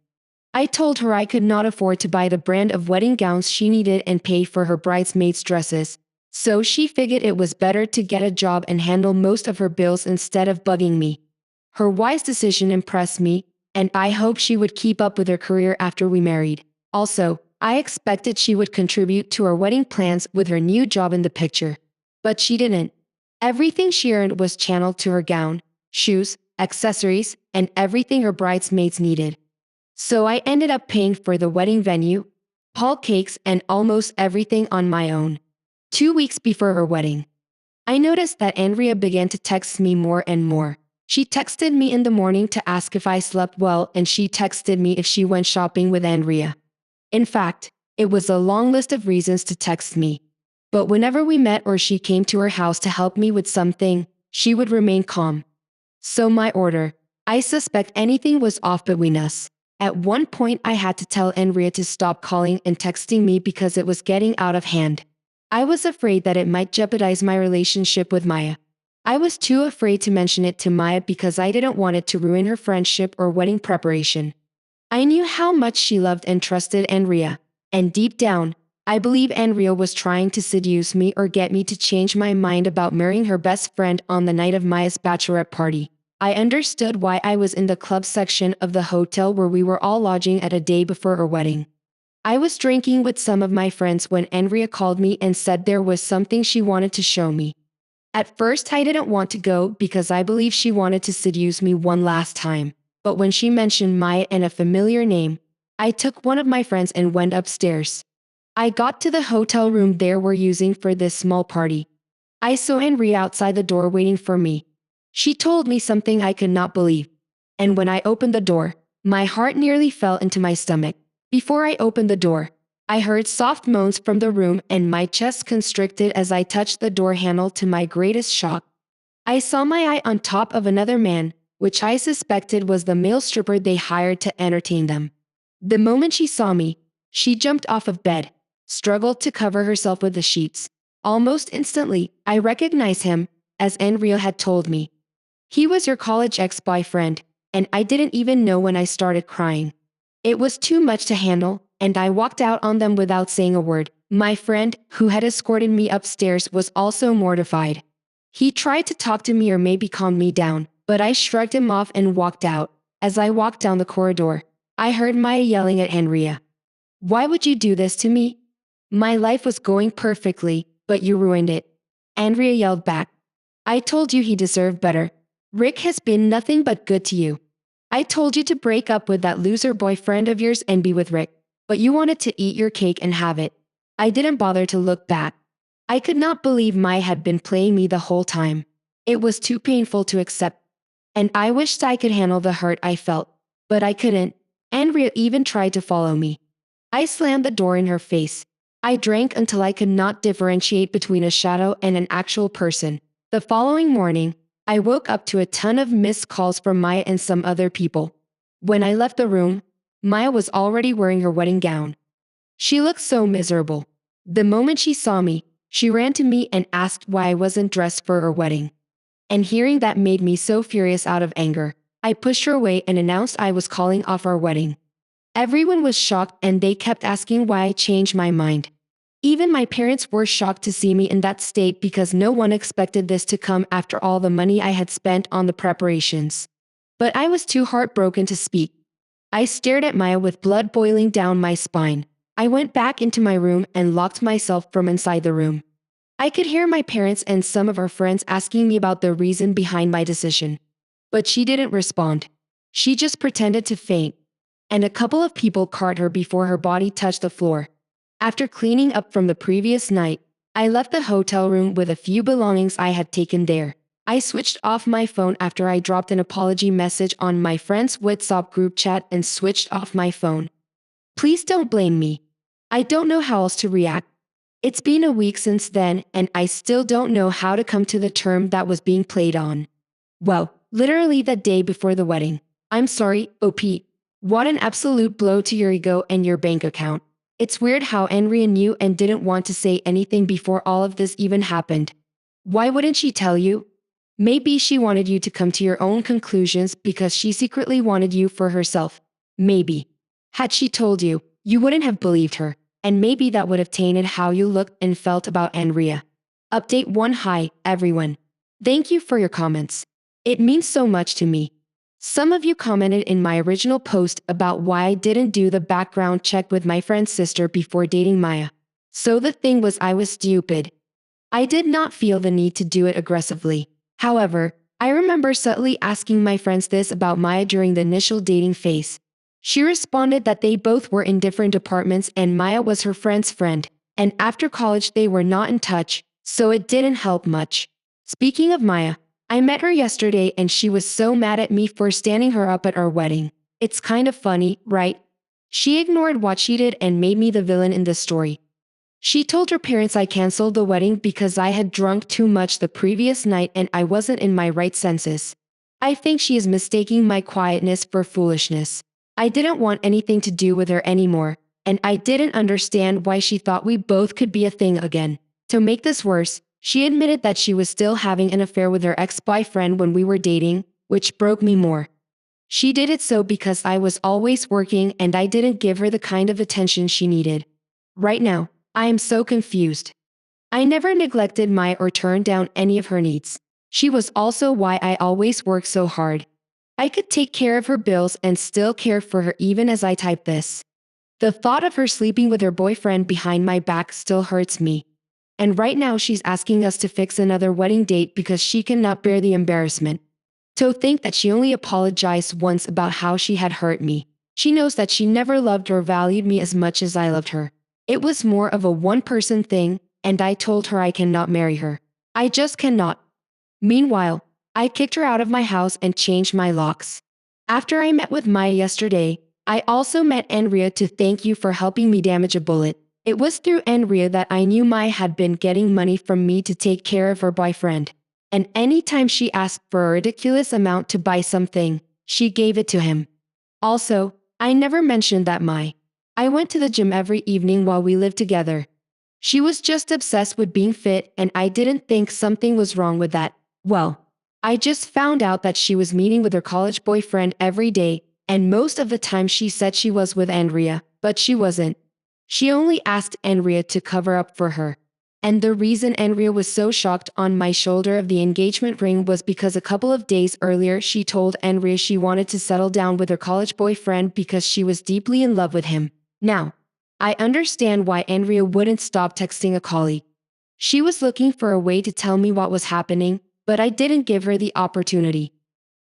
Speaker 1: I told her I could not afford to buy the brand of wedding gowns she needed and pay for her bridesmaids' dresses, so she figured it was better to get a job and handle most of her bills instead of bugging me. Her wise decision impressed me, and I hoped she would keep up with her career after we married. Also, I expected she would contribute to our wedding plans with her new job in the picture. But she didn't. Everything she earned was channeled to her gown, shoes, accessories, and everything her bridesmaids needed. So I ended up paying for the wedding venue, hauled cakes, and almost everything on my own. 2 weeks before her wedding, I noticed that Andrea began to text me more and more. She texted me in the morning to ask if I slept well, and she texted me if she went shopping with Andrea. In fact, it was a long list of reasons to text me. But whenever we met or she came to her house to help me with something, she would remain calm. So my order, I suspect anything was off between us. At one point I had to tell Andrea to stop calling and texting me because it was getting out of hand. I was afraid that it might jeopardize my relationship with Maya. I was too afraid to mention it to Maya because I didn't want it to ruin her friendship or wedding preparation. I knew how much she loved and trusted Andrea, and deep down, I believe Andrea was trying to seduce me or get me to change my mind about marrying her best friend on the night of Maya's bachelorette party. I understood why I was in the club section of the hotel where we were all lodging at a day before her wedding. I was drinking with some of my friends when Andrea called me and said there was something she wanted to show me. At first I didn't want to go because I believed she wanted to seduce me one last time. But when she mentioned Maya and a familiar name, I took one of my friends and went upstairs. I got to the hotel room they were using for this small party. I saw Andrea outside the door waiting for me. She told me something I could not believe. And when I opened the door, my heart nearly fell into my stomach. Before I opened the door, I heard soft moans from the room and my chest constricted as I touched the door handle. To my greatest shock, I saw my eye on top of another man, which I suspected was the male stripper they hired to entertain them. The moment she saw me, she jumped off of bed, struggled to cover herself with the sheets. Almost instantly, I recognized him, as Andrea had told me. He was your college ex-boyfriend, and I didn't even know when I started crying. It was too much to handle, and I walked out on them without saying a word. My friend, who had escorted me upstairs, was also mortified. He tried to talk to me or maybe calm me down, but I shrugged him off and walked out. As I walked down the corridor, I heard Maya yelling at Andrea. "Why would you do this to me? My life was going perfectly, but you ruined it." Andrea yelled back. "I told you he deserved better. Rick has been nothing but good to you. I told you to break up with that loser boyfriend of yours and be with Rick, but you wanted to eat your cake and have it." I didn't bother to look back. I could not believe Maya had been playing me the whole time. It was too painful to accept, and I wished I could handle the hurt I felt, but I couldn't. Andrea even tried to follow me. I slammed the door in her face. I drank until I could not differentiate between a shadow and an actual person. The following morning, I woke up to a ton of missed calls from Maya and some other people. When I left the room, Maya was already wearing her wedding gown. She looked so miserable. The moment she saw me, she ran to me and asked why I wasn't dressed for her wedding. And hearing that made me so furious. Out of anger, I pushed her away and announced I was calling off our wedding. Everyone was shocked and they kept asking why I changed my mind. Even my parents were shocked to see me in that state because no one expected this to come after all the money I had spent on the preparations. But I was too heartbroken to speak. I stared at Maya with blood boiling down my spine. I went back into my room and locked myself from inside the room. I could hear my parents and some of our friends asking me about the reason behind my decision. But she didn't respond. She just pretended to faint. And a couple of people carted her before her body touched the floor. After cleaning up from the previous night, I left the hotel room with a few belongings I had taken there. I switched off my phone after I dropped an apology message on my friend's WhatsApp group chat and switched off my phone. Please don't blame me. I don't know how else to react. It's been a week since then, and I still don't know how to come to the term that was being played on. Well, literally the day before the wedding. I'm sorry, OP. What an absolute blow to your ego and your bank account. It's weird how Andrea knew and didn't want to say anything before all of this even happened. Why wouldn't she tell you? Maybe she wanted you to come to your own conclusions because she secretly wanted you for herself. Maybe. Had she told you, you wouldn't have believed her, and maybe that would have tainted how you looked and felt about Andrea. Update 1. Hi, everyone. Thank you for your comments. It means so much to me. Some of you commented in my original post about why I didn't do the background check with my friend's sister before dating Maya. So the thing was, I was stupid. I did not feel the need to do it aggressively. However, I remember subtly asking my friends this about Maya during the initial dating phase. She responded that they both were in different departments and Maya was her friend's friend, and after college they were not in touch, so it didn't help much. Speaking of Maya, I met her yesterday and she was so mad at me for standing her up at our wedding. It's kind of funny, right? She ignored what she did and made me the villain in the story. She told her parents I canceled the wedding because I had drunk too much the previous night and I wasn't in my right senses. I think she is mistaking my quietness for foolishness. I didn't want anything to do with her anymore, and I didn't understand why she thought we both could be a thing again. To make this worse, she admitted that she was still having an affair with her ex-boyfriend when we were dating, which broke me more. She did it so because I was always working and I didn't give her the kind of attention she needed. Right now, I am so confused. I never neglected Maya or turned down any of her needs. She was also why I always worked so hard. I could take care of her bills and still care for her even as I type this. The thought of her sleeping with her boyfriend behind my back still hurts me. And right now she's asking us to fix another wedding date because she cannot bear the embarrassment. To think that she only apologized once about how she had hurt me. She knows that she never loved or valued me as much as I loved her. It was more of a one-person thing, and I told her I cannot marry her. I just cannot. Meanwhile, I kicked her out of my house and changed my locks. After I met with Maya yesterday, I also met Andrea to thank you for helping me damage a bullet. It was through Andrea that I knew Maya had been getting money from me to take care of her boyfriend. And anytime she asked for a ridiculous amount to buy something, she gave it to him. Also, I never mentioned that I went to the gym every evening while we lived together. She was just obsessed with being fit and I didn't think something was wrong with that. Well, I just found out that she was meeting with her college boyfriend every day, and most of the time she said she was with Andrea, but she wasn't. She only asked Andrea to cover up for her. And the reason Andrea was so shocked on my shoulder of the engagement ring was because a couple of days earlier she told Andrea she wanted to settle down with her college boyfriend because she was deeply in love with him. Now, I understand why Andrea wouldn't stop texting a colleague. She was looking for a way to tell me what was happening, but I didn't give her the opportunity.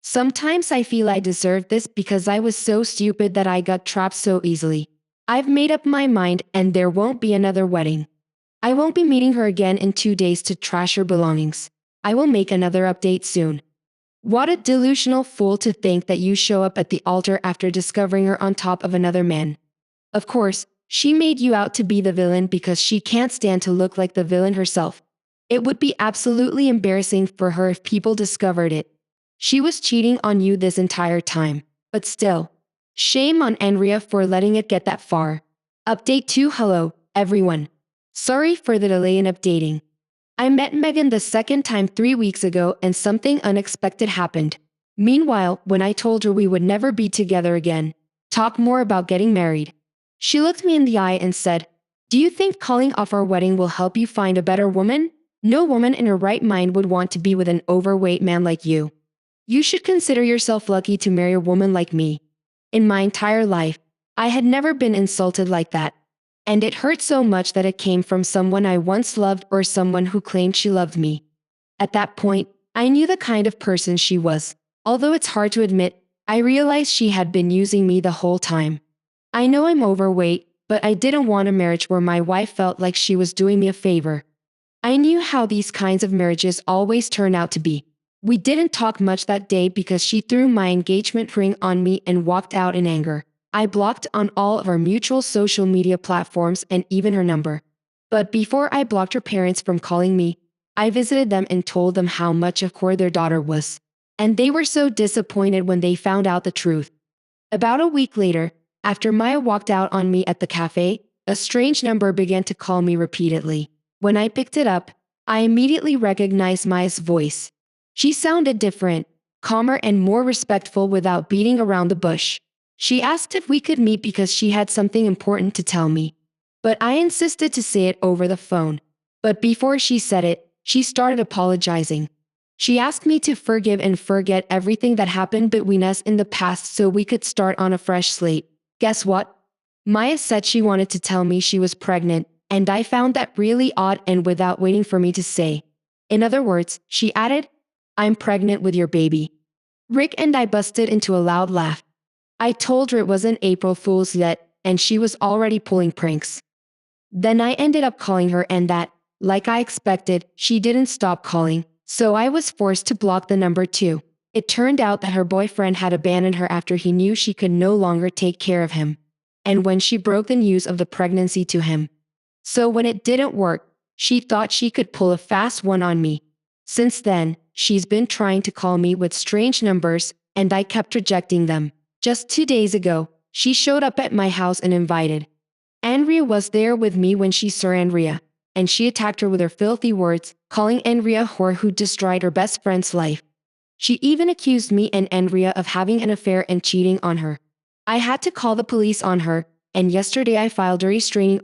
Speaker 1: Sometimes I feel I deserve this because I was so stupid that I got trapped so easily. I've made up my mind and there won't be another wedding. I won't be meeting her again in 2 days to trash her belongings. I will make another update soon. What a delusional fool to think that you show up at the altar after discovering her on top of another man. Of course, she made you out to be the villain because she can't stand to look like the villain herself. It would be absolutely embarrassing for her if people discovered it. She was cheating on you this entire time, but still. Shame on Andrea for letting it get that far. Update 2. Hello, everyone. Sorry for the delay in updating. I met Megan the second time 3 weeks ago and something unexpected happened. Meanwhile, when I told her we would never be together again, talk more about getting married, she looked me in the eye and said, "Do you think calling off our wedding will help you find a better woman? No woman in her right mind would want to be with an overweight man like you. You should consider yourself lucky to marry a woman like me." In my entire life, I had never been insulted like that. And it hurt so much that it came from someone I once loved or someone who claimed she loved me. At that point, I knew the kind of person she was. Although it's hard to admit, I realized she had been using me the whole time. I know I'm overweight, but I didn't want a marriage where my wife felt like she was doing me a favor. I knew how these kinds of marriages always turn out to be. We didn't talk much that day because she threw my engagement ring on me and walked out in anger. I blocked on all of our mutual social media platforms and even her number. But before I blocked her parents from calling me, I visited them and told them how much of course their daughter was. And they were so disappointed when they found out the truth. About a week later, after Maya walked out on me at the cafe, a strange number began to call me repeatedly. When I picked it up, I immediately recognized Maya's voice. She sounded different, calmer and more respectful without beating around the bush. She asked if we could meet because she had something important to tell me. But I insisted to say it over the phone. But before she said it, she started apologizing. She asked me to forgive and forget everything that happened between us in the past so we could start on a fresh slate. Guess what? Maya said she wanted to tell me she was pregnant, and I found that really odd and without waiting for me to say. In other words, she added, "I'm pregnant with your baby." Rick and I busted into a loud laugh. I told her it wasn't April Fool's yet, and she was already pulling pranks. Then I ended up calling her and that, like I expected, she didn't stop calling, so I was forced to block the number too. It turned out that her boyfriend had abandoned her after he knew she could no longer take care of him. And when she broke the news of the pregnancy to him. So when it didn't work, she thought she could pull a fast one on me. Since then, she's been trying to call me with strange numbers, and I kept rejecting them. Just 2 days ago, she showed up at my house and invited. Andrea was there with me when she saw Andrea, and she attacked her with her filthy words, calling Andrea a whore who destroyed her best friend's life. She even accused me and Andrea of having an affair and cheating on her. I had to call the police on her, and yesterday I filed a restraining order